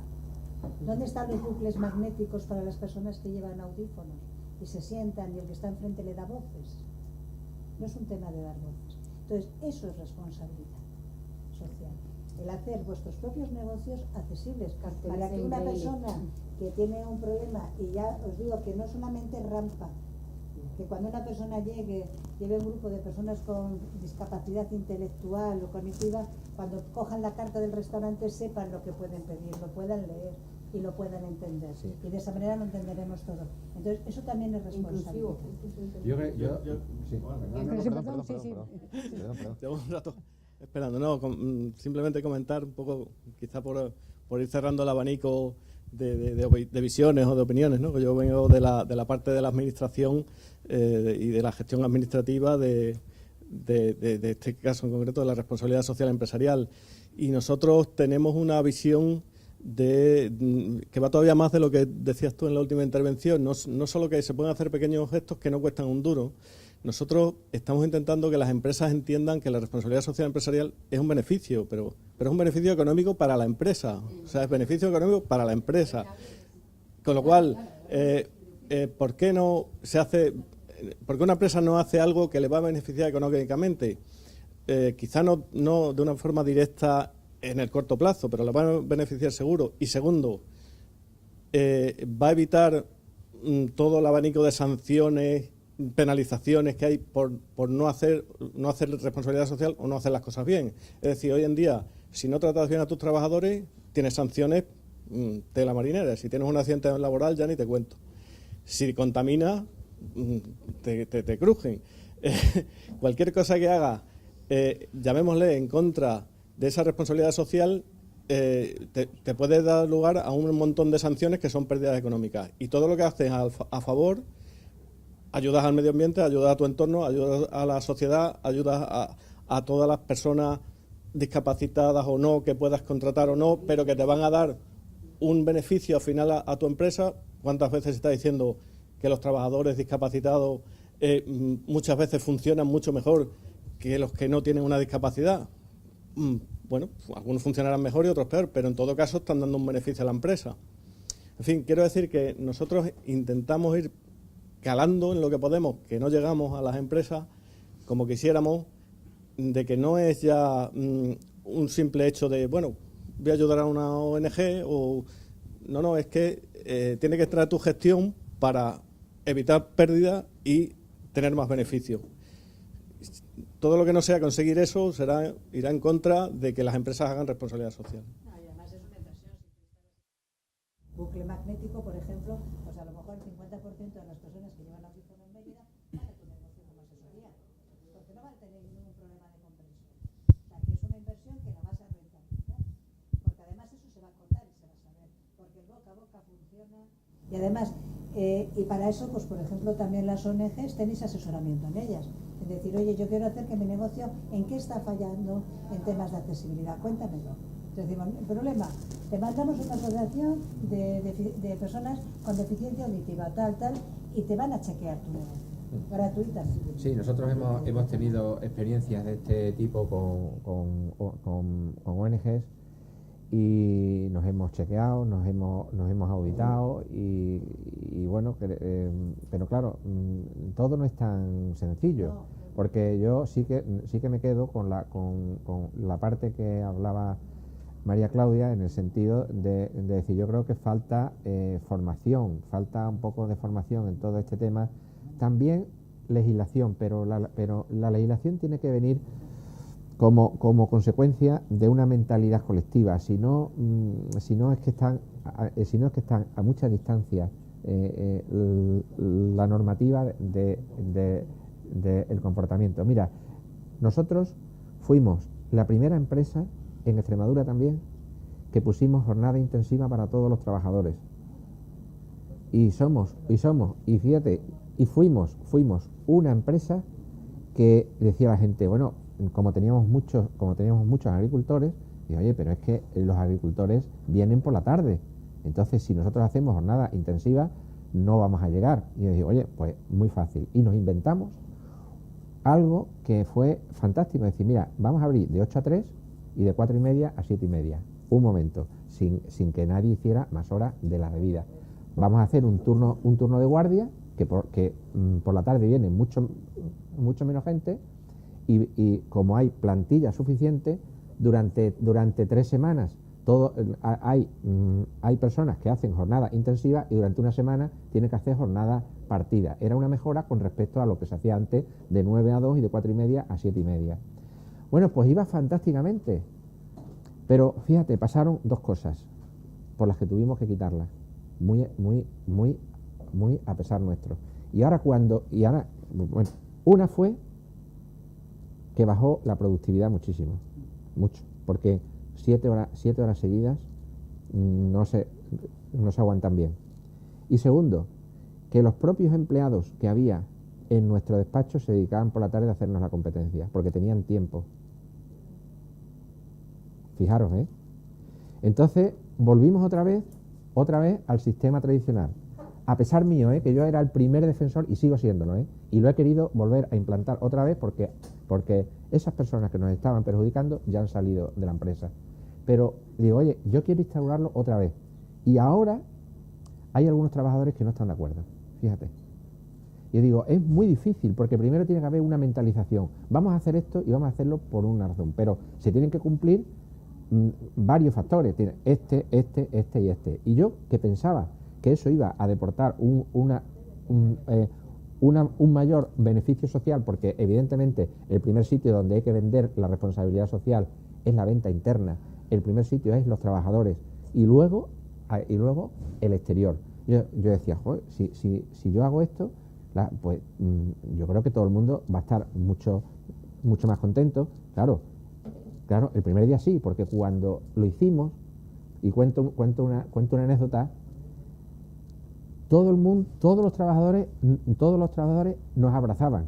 ¿Dónde están los bucles magnéticos para las personas que llevan audífonos y se sientan y el que está enfrente le da voces? No es un tema de dar voces. Entonces, eso es responsabilidad social. El hacer vuestros propios negocios accesibles para que una persona que tiene un problema, y ya os digo que no solamente rampa, que cuando una persona lleve un grupo de personas con discapacidad intelectual o cognitiva, cuando cojan la carta del restaurante sepan lo que pueden pedir, lo puedan leer y lo puedan entender. Sí. Y de esa manera lo entenderemos todo. Entonces, eso también es responsabilidad. Llevo un rato esperando, ¿no? Simplemente comentar un poco, quizá por ir cerrando el abanico de visiones o de opiniones, ¿no? Que yo vengo de la parte de la administración y de la gestión administrativa de este caso en concreto, de la responsabilidad social empresarial. Y nosotros tenemos una visión que va todavía más de lo que decías tú en la última intervención. No solo que se pueden hacer pequeños gestos que no cuestan un duro, nosotros estamos intentando que las empresas entiendan que la responsabilidad social empresarial es un beneficio, pero es un beneficio económico para la empresa. O sea, es beneficio económico para la empresa. Con lo cual, ¿por qué no se hace, por qué una empresa no hace algo que le va a beneficiar económicamente? Quizá no de una forma directa en el corto plazo, pero le va a beneficiar seguro. Y segundo, va a evitar todo el abanico de sanciones, penalizaciones que hay por no hacer responsabilidad social o no hacer las cosas bien. Es decir, hoy en día, si no tratas bien a tus trabajadores, tienes sanciones de la marinera. Si tienes un accidente laboral, ya ni te cuento. Si contaminas, te crujen. Cualquier cosa que haga, llamémosle en contra de esa responsabilidad social, te puede dar lugar a un montón de sanciones que son pérdidas económicas. Y todo lo que haces a favor, ayudas al medio ambiente, ayudas a tu entorno, ayudas a la sociedad, ayudas a todas las personas discapacitadas o no, que puedas contratar o no, pero que te van a dar un beneficio al final a tu empresa. ¿Cuántas veces se está diciendo que los trabajadores discapacitados muchas veces funcionan mucho mejor que los que no tienen una discapacidad? Bueno, algunos funcionarán mejor y otros peor, pero en todo caso están dando un beneficio a la empresa. En fin, quiero decir que nosotros intentamos ir calando en lo que podemos, que no llegamos a las empresas como quisiéramos, de que no es ya un simple hecho de, bueno, voy a ayudar a una ONG o... No, es que tiene que entrar tu gestión para evitar pérdidas y tener más beneficios. Todo lo que no sea conseguir eso irá en contra de que las empresas hagan responsabilidad social. Y además es una inversión. Bucle magnético, por ejemplo, pues a lo mejor el 50% de las personas que llevan audífonos en Mérida van a tener negocio como asesoría, porque no van a tener ningún problema de comprensión. O sea, que es una inversión que la vas a rentabilizar, porque además eso se va a contar y se va a saber, porque el boca a boca funciona. Y además, y para eso, pues por ejemplo, también las ONGs tenéis asesoramiento en ellas. Es decir, oye, yo quiero hacer que mi negocio, ¿en qué está fallando en temas de accesibilidad? Cuéntamelo. Entonces decimos, el problema, te mandamos una asociación de personas con deficiencia auditiva, tal, y te van a chequear tu negocio, gratuitamente. Sí, nosotros hemos tenido experiencias de este tipo con ONGs y nos hemos chequeado, nos hemos auditado y bueno, pero claro, todo no es tan sencillo, porque yo sí que me quedo con la parte que hablaba María Claudia, en el sentido de decir, yo creo que falta formación, falta un poco de formación en todo este tema, también legislación, pero la legislación tiene que venir como consecuencia de una mentalidad colectiva. Si no es que están a mucha distancia la normativa del comportamiento. Mira, nosotros fuimos la primera empresa en Extremadura también que pusimos jornada intensiva para todos los trabajadores. Y fuimos una empresa que decía la gente, bueno, como teníamos muchos agricultores, y oye, pero es que los agricultores vienen por la tarde, entonces si nosotros hacemos jornada intensiva no vamos a llegar. Y yo digo, oye, pues muy fácil, y nos inventamos algo que fue fantástico, es decir, mira, vamos a abrir de 8 a 3 y de 4:30 a 7:30, un momento, sin que nadie hiciera más horas de la debida. Vamos a hacer un turno de guardia, que por la tarde viene mucho menos gente, y como hay plantilla suficiente, durante 3 semanas hay personas que hacen jornada intensiva y durante una semana tienen que hacer jornada partida. Era una mejora con respecto a lo que se hacía antes, de 9 a 2 y de 4:30 a 7:30. Bueno, pues iba fantásticamente, pero fíjate, pasaron 2 cosas por las que tuvimos que quitarlas, muy a pesar nuestro. Una fue que bajó la productividad muchísimo, porque 7 horas seguidas no se aguantan bien. Y segundo, que los propios empleados que había en nuestro despacho se dedicaban por la tarde a hacernos la competencia, porque tenían tiempo. Fijaros, Entonces volvimos otra vez al sistema tradicional. A pesar mío, que yo era el primer defensor, y sigo siéndolo, Y lo he querido volver a implantar otra vez porque esas personas que nos estaban perjudicando ya han salido de la empresa. Pero digo, oye, yo quiero instaurarlo otra vez. Y ahora hay algunos trabajadores que no están de acuerdo, fíjate. Y digo, es muy difícil porque primero tiene que haber una mentalización. Vamos a hacer esto y vamos a hacerlo por una razón. Pero se tienen que cumplir varios factores. Tiene este y este. Y yo que pensaba que eso iba a deportar un mayor beneficio social, porque evidentemente el primer sitio donde hay que vender la responsabilidad social es la venta interna, el primer sitio es los trabajadores y luego el exterior. Yo decía, joder, si yo hago esto, pues yo creo que todo el mundo va a estar mucho más contento. Claro, el primer día sí, porque cuando lo hicimos, y cuento una anécdota, todo el mundo, todos los trabajadores nos abrazaban.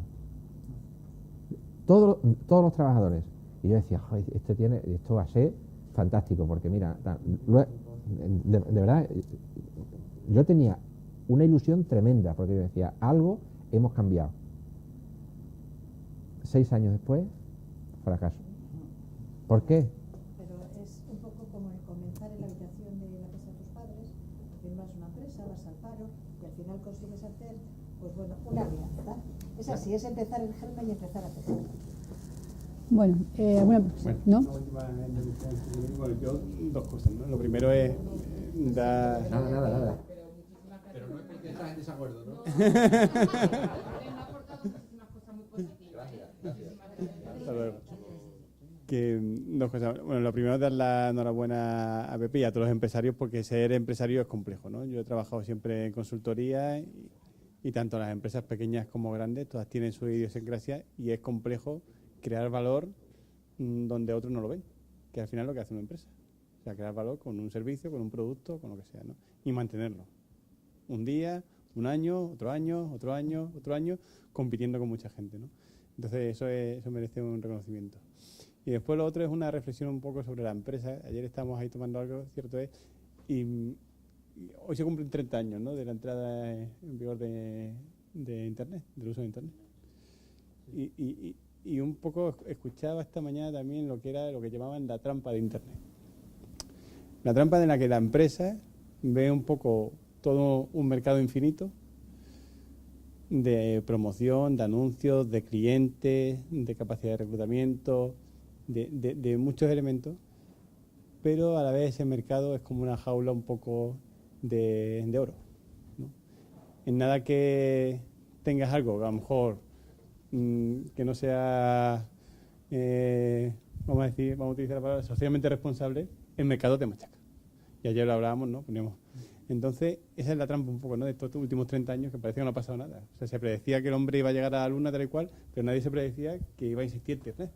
Todos los trabajadores. Y yo decía, joder, esto va a ser fantástico, porque mira, de verdad, yo tenía una ilusión tremenda, porque yo decía, algo hemos cambiado. 6 años después, fracaso. ¿Por qué? Pero es un poco como comenzar en la habitación de la casa de tus padres, firmas una empresa, vas al paro y al final consigues hacer, pues bueno, una alianza. Es así, es empezar el germen y empezar a hacer. Bueno, ¿no? Bueno, yo dos cosas, ¿no? Lo primero es dar... Nada. Pero no es porque estás en desacuerdo, ¿no? Hasta luego. Que dos cosas. Bueno, lo primero es dar la enhorabuena a Pepe y a todos los empresarios, porque ser empresario es complejo, ¿no? Yo he trabajado siempre en consultoría y tanto las empresas pequeñas como grandes, todas tienen su idiosincrasia y es complejo crear valor donde otros no lo ven, que al final es lo que hace una empresa. O sea, crear valor con un servicio, con un producto, con lo que sea, ¿no? Y mantenerlo. Un día, un año, otro año, compitiendo con mucha gente, ¿no? Entonces eso merece un reconocimiento. Y después lo otro es una reflexión un poco sobre la empresa. Ayer estábamos ahí tomando algo, cierto es, y hoy se cumplen 30 años, ¿no?, de la entrada en vigor de Internet, del uso de Internet. Y un poco escuchaba esta mañana también lo que llamaban la trampa de Internet. La trampa en la que la empresa ve un poco todo un mercado infinito de promoción, de anuncios, de clientes, de capacidad de reclutamiento, de muchos elementos, pero a la vez ese mercado es como una jaula un poco de oro, ¿no? En nada que tengas algo que a lo mejor que no sea, vamos a utilizar la palabra socialmente responsable, el mercado te machaca. Y ayer lo hablábamos, ¿no? Entonces, esa es la trampa un poco, ¿no?, de estos últimos 30 años, que parece que no ha pasado nada. O sea, se predecía que el hombre iba a llegar a la luna tal y cual, pero nadie se predecía que iba a existir Internet.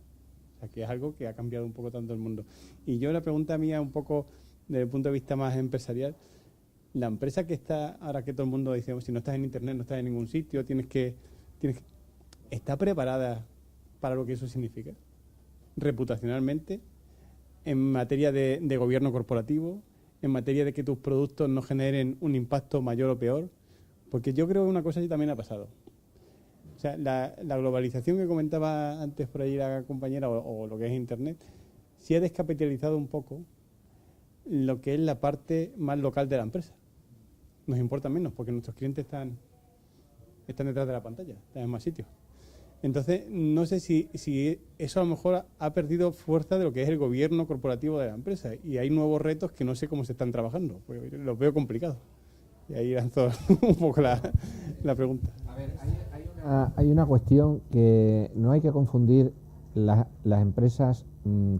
O sea, que es algo que ha cambiado un poco tanto el mundo. Y yo la pregunta mía, un poco desde el punto de vista más empresarial, la empresa que está, ahora que todo el mundo dice, si no estás en Internet, no estás en ningún sitio, ¿está preparada para lo que eso significa? Reputacionalmente, en materia de gobierno corporativo, en materia de que tus productos no generen un impacto mayor o peor, porque yo creo que una cosa sí también ha pasado. O sea, la globalización que comentaba antes por ahí la compañera, o lo que es Internet, sí ha descapitalizado un poco lo que es la parte más local de la empresa. Nos importa menos, porque nuestros clientes están detrás de la pantalla, están en más sitios. Entonces, no sé si eso a lo mejor ha perdido fuerza de lo que es el gobierno corporativo de la empresa, y hay nuevos retos que no sé cómo se están trabajando, porque los veo complicados. Y ahí lanzo un poco la pregunta. A ver, hay una cuestión que no hay que confundir las empresas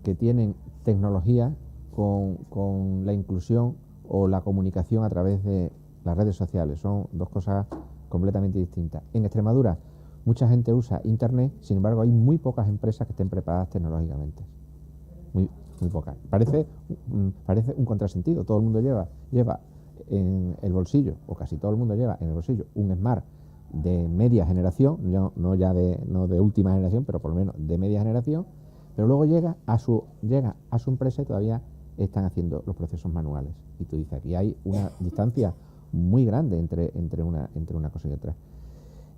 que tienen tecnología con la inclusión o la comunicación a través de las redes sociales. Son dos cosas completamente distintas. En Extremadura, mucha gente usa Internet, sin embargo, hay muy pocas empresas que estén preparadas tecnológicamente. Muy pocas. Parece un contrasentido. Todo el mundo lleva en el bolsillo, o casi todo el mundo lleva en el bolsillo, un Smart de media generación, no de última generación, pero por lo menos de media generación, pero luego llega a su empresa y todavía están haciendo los procesos manuales. Y tú dices, aquí hay una distancia muy grande entre una cosa y otra.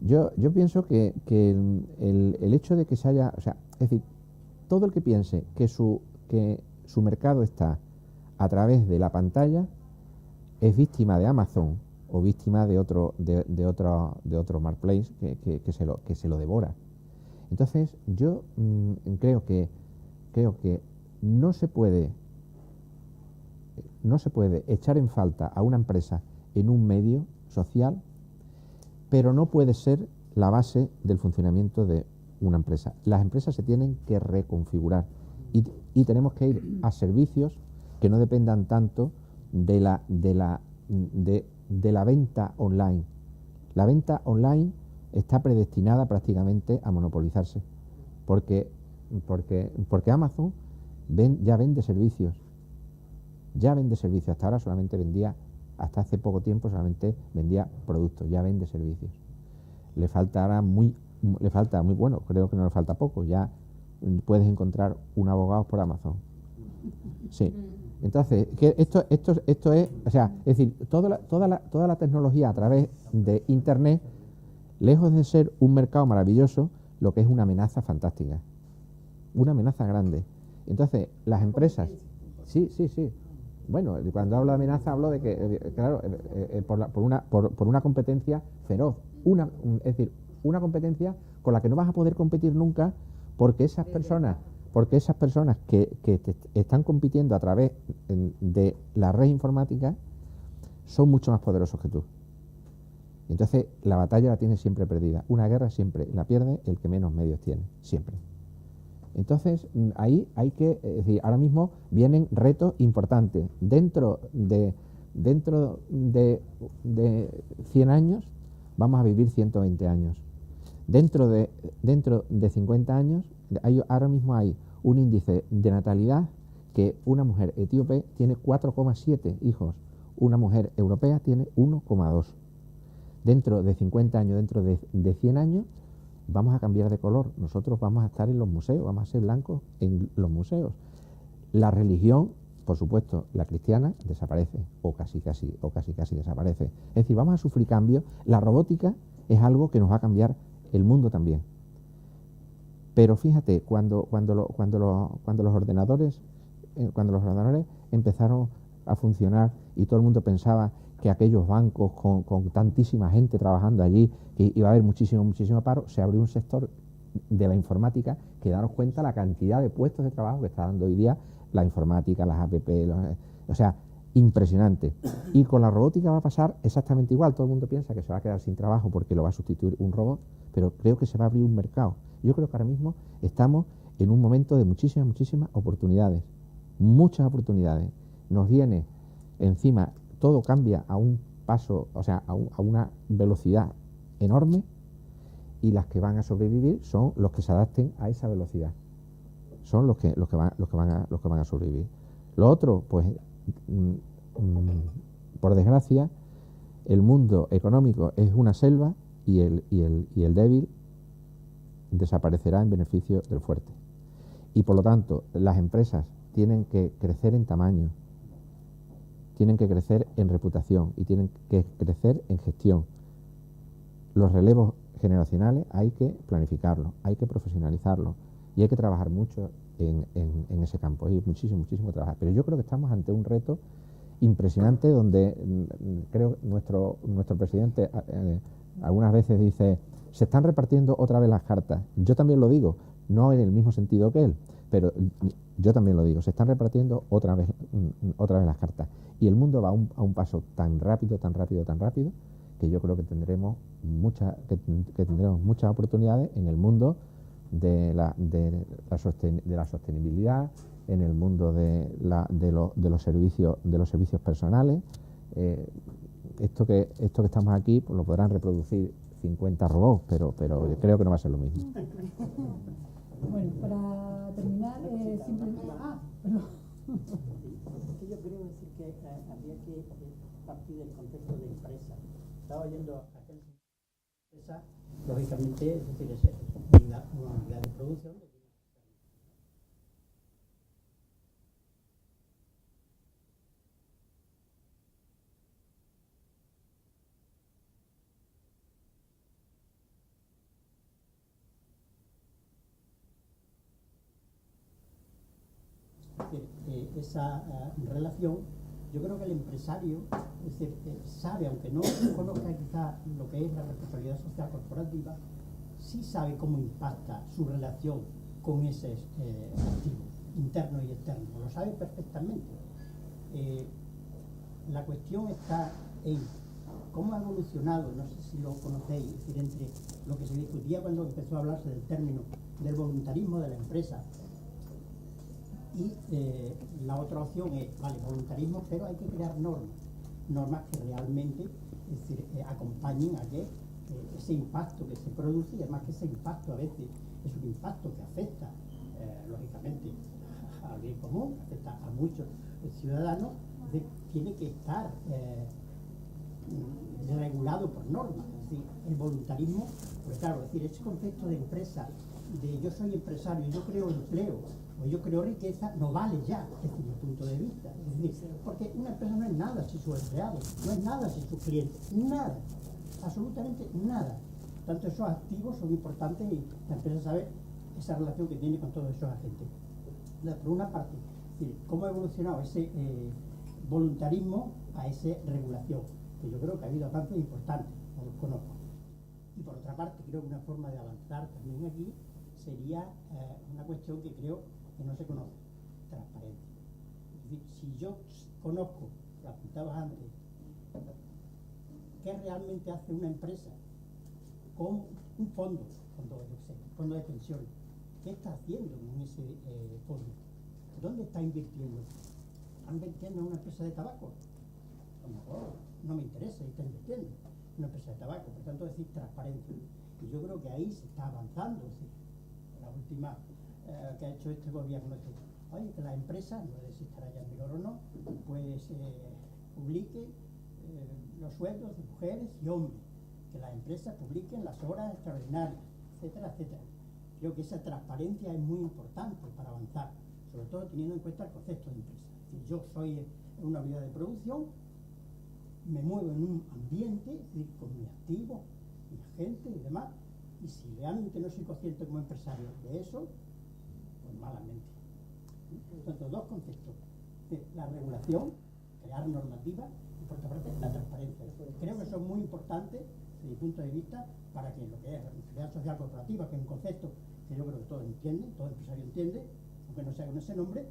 Yo pienso que el hecho de que se haya, o sea, es decir, todo el que piense que su mercado está a través de la pantalla es víctima de Amazon o víctima de otro marketplace que se lo devora. Entonces, yo creo que no se puede echar en falta a una empresa en un medio social, pero no puede ser la base del funcionamiento de una empresa. Las empresas se tienen que reconfigurar y tenemos que ir a servicios que no dependan tanto de la venta online. La venta online está predestinada prácticamente a monopolizarse, porque Amazon ya vende servicios. Hasta ahora hasta hace poco tiempo solamente vendía productos, ya vende servicios. Le falta muy bueno, creo que no le falta poco, ya puedes encontrar un abogado por Amazon. Sí. Entonces, que esto es, o sea, es decir, toda la tecnología a través de Internet, lejos de ser un mercado maravilloso, lo que es una amenaza fantástica, una amenaza grande. Entonces, las empresas, sí. Bueno, cuando hablo de amenaza hablo de que, claro, por una competencia feroz, es decir, una competencia con la que no vas a poder competir nunca, porque esas personas que están compitiendo a través de la red informática son mucho más poderosos que tú. Entonces, la batalla la tienes siempre perdida. Una guerra siempre la pierde el que menos medios tiene, siempre. Entonces, ahí hay que, es decir, ahora mismo vienen retos importantes. Dentro de 100 años vamos a vivir 120 años. Dentro de 50 años, ahora mismo hay un índice de natalidad que una mujer etíope tiene 4,7 hijos, una mujer europea tiene 1,2. Dentro de 50 años, dentro de 100 años, vamos a cambiar de color. Nosotros vamos a estar en los museos, vamos a ser blancos en los museos. La religión, por supuesto, la cristiana, desaparece, o casi desaparece. Es decir, vamos a sufrir cambios. La robótica es algo que nos va a cambiar el mundo también. Pero fíjate, cuando los ordenadores empezaron a funcionar y todo el mundo pensaba que aquellos bancos con tantísima gente trabajando allí, que iba a haber muchísimo paro, se abrió un sector de la informática que daros cuenta la cantidad de puestos de trabajo que está dando hoy día la informática, las APP, o sea, impresionante. Y con la robótica va a pasar exactamente igual. Todo el mundo piensa que se va a quedar sin trabajo porque lo va a sustituir un robot, pero creo que se va a abrir un mercado. Yo creo que ahora mismo estamos en un momento de muchísimas oportunidades, muchas oportunidades. Nos viene encima, todo cambia a un paso, o sea, a una velocidad enorme, y las que van a sobrevivir son los que se adapten a esa velocidad. Son los que van a sobrevivir. Lo otro, pues, por desgracia, el mundo económico es una selva y el débil desaparecerá en beneficio del fuerte. Y por lo tanto, las empresas tienen que crecer en tamaño, tienen que crecer en reputación y tienen que crecer en gestión. Los relevos generacionales hay que planificarlos, hay que profesionalizarlos y hay que trabajar mucho en ese campo. Hay muchísimo trabajar. Pero yo creo que estamos ante un reto impresionante donde creo nuestro presidente algunas veces dice: se están repartiendo otra vez las cartas. Yo también lo digo, no en el mismo sentido que él, pero yo también lo digo, se están repartiendo otra vez las cartas. Y el mundo va a un paso tan rápido, que yo creo que tendremos muchas oportunidades en el mundo de la sostenibilidad, en el mundo de los servicios personales. Esto que estamos aquí, pues lo podrán reproducir 50 robots, pero yo creo que no va a ser lo mismo. Bueno, para terminar, simplemente... Yo creo decir que habría que partir del concepto de empresa. Estaba oyendo a aquel empresa, lógicamente, es decir, es una unidad de producción. esa relación, yo creo que el empresario, es decir, sabe, aunque no conozca quizá lo que es la responsabilidad social corporativa, sí sabe cómo impacta su relación con ese activo interno y externo, lo sabe perfectamente. La cuestión está en cómo ha evolucionado, no sé si lo conocéis, es decir, entre lo que se discutía cuando empezó a hablarse del término del voluntarismo de la empresa y la otra opción es, vale, voluntarismo, pero hay que crear normas que realmente, es decir, acompañen a que ese impacto que se produce, y además que ese impacto a veces es un impacto que afecta, lógicamente, al bien común, afecta a muchos ciudadanos, tiene que estar regulado por normas. Es decir, el voluntarismo, pues claro, es decir, ese concepto de empresa, de yo soy empresario, yo creo empleo o yo creo riqueza, no vale ya, desde mi punto de vista. Es decir, porque una empresa no es nada sin sus empleados, no es nada sin sus clientes, nada, absolutamente nada. Tanto esos activos son importantes y la empresa sabe esa relación que tiene con todos esos agentes. Por una parte, es decir, cómo ha evolucionado ese voluntarismo a esa regulación, que yo creo que ha habido avances importantes, no los conozco. Y por otra parte, creo que una forma de avanzar también aquí sería una cuestión que creo que no se conoce, transparencia. Es decir, si yo conozco, lo apuntabas antes, qué realmente hace una empresa con un fondo de pensiones, ¿qué está haciendo en ese fondo? ¿Dónde está invirtiendo? ¿Están invirtiendo en una empresa de tabaco? A lo mejor no me interesa, está invirtiendo en una empresa de tabaco, por tanto decir transparencia. Y yo creo que ahí se está avanzando. Es decir, la última que ha hecho este gobierno es que, oye, que la empresa, no sé si estará ya en vigor o no, pues publique los sueldos de mujeres y hombres, que las empresas publiquen las horas extraordinarias, etcétera, etcétera. Creo que esa transparencia es muy importante para avanzar, sobre todo teniendo en cuenta el concepto de empresa. Es decir, yo soy una unidad de producción, me muevo en un ambiente, es decir, con mis activos, mi gente y demás, y si realmente no soy consciente como empresario de eso, pues malamente. Por tanto, dos conceptos: la regulación, crear normativa, y por otra parte la transparencia. Creo que son muy importantes desde mi punto de vista para que lo que es la responsabilidad social corporativa, que es un concepto que yo creo que todos entienden, todo empresario entiende, aunque no sea con ese nombre,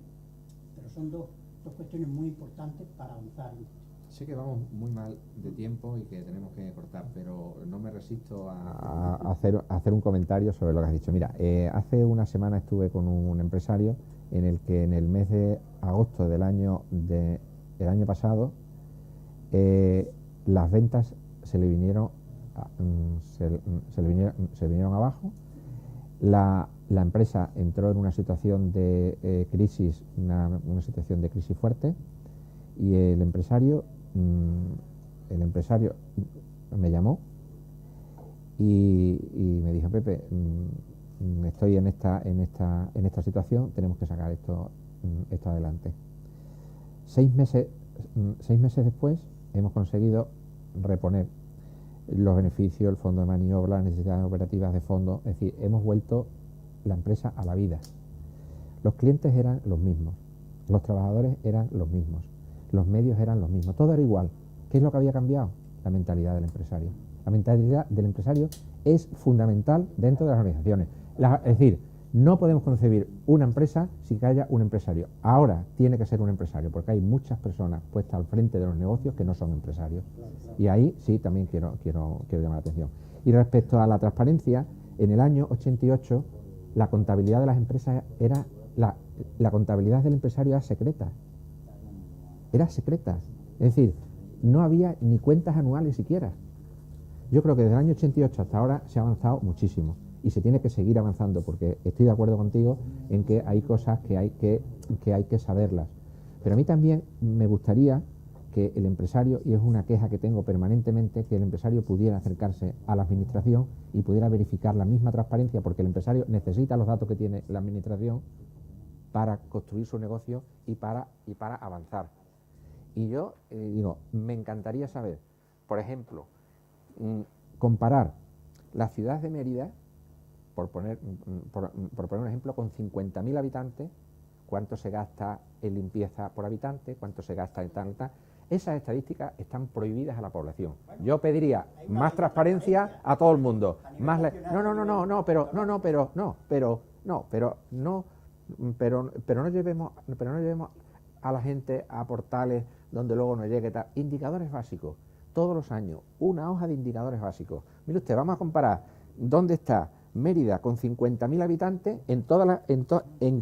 pero son dos cuestiones muy importantes para avanzar. Sé que vamos muy mal de tiempo y que tenemos que cortar, pero no me resisto a hacer un comentario sobre lo que has dicho. Mira, hace una semana estuve con un empresario en el que en el mes de agosto del año pasado las ventas se le vinieron abajo. La empresa entró en una situación de crisis, una situación de crisis fuerte, y el empresario me llamó y me dijo: Pepe, estoy en esta situación, tenemos que sacar esto adelante. 6 meses después hemos conseguido reponer los beneficios, el fondo de maniobra, las necesidades operativas de fondo, es decir, hemos vuelto la empresa a la vida. Los clientes eran los mismos, los trabajadores eran los mismos, los medios eran los mismos, todo era igual. ¿Qué es lo que había cambiado? La mentalidad del empresario. La mentalidad del empresario es fundamental dentro de las organizaciones. Es decir, no podemos concebir una empresa sin que haya un empresario. Ahora tiene que ser un empresario, porque hay muchas personas puestas al frente de los negocios que no son empresarios. Y ahí sí también quiero llamar la atención. Y respecto a la transparencia, en el año 88 la contabilidad de las empresas era la contabilidad del empresario era secreta. Era secreta. Es decir, no había ni cuentas anuales siquiera. Yo creo que desde el año 88 hasta ahora se ha avanzado muchísimo y se tiene que seguir avanzando, porque estoy de acuerdo contigo en que hay cosas que hay que saberlas. Pero a mí también me gustaría que el empresario, y es una queja que tengo permanentemente, que el empresario pudiera acercarse a la administración y pudiera verificar la misma transparencia, porque el empresario necesita los datos que tiene la administración para construir su negocio y para avanzar. Y yo digo, me encantaría saber, por ejemplo, comparar la ciudad de Mérida, por poner un ejemplo, con 50.000 habitantes, cuánto se gasta en limpieza por habitante, cuánto se gasta en tal. Esas estadísticas están prohibidas a la población. Yo pediría más transparencia a todo el mundo. Pero no llevemos a la gente a portales donde luego no llegue tal. Indicadores básicos, todos los años, una hoja de indicadores básicos. Mire usted, vamos a comparar dónde está Mérida con 50.000 habitantes, en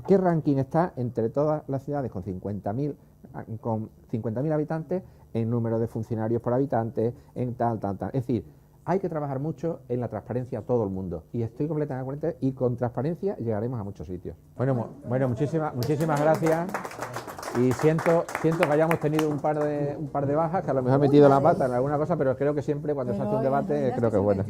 qué ranking está entre todas las ciudades con 50.000 habitantes, en número de funcionarios por habitante, en tal. Es decir, hay que trabajar mucho en la transparencia a todo el mundo. Y estoy completamente de acuerdo, y con transparencia llegaremos a muchos sitios. Bueno, muchísimas gracias. Y siento que hayamos tenido un par de bajas, que a lo mejor he metido la pata en alguna cosa, pero creo que siempre cuando se hace un debate creo que es bueno.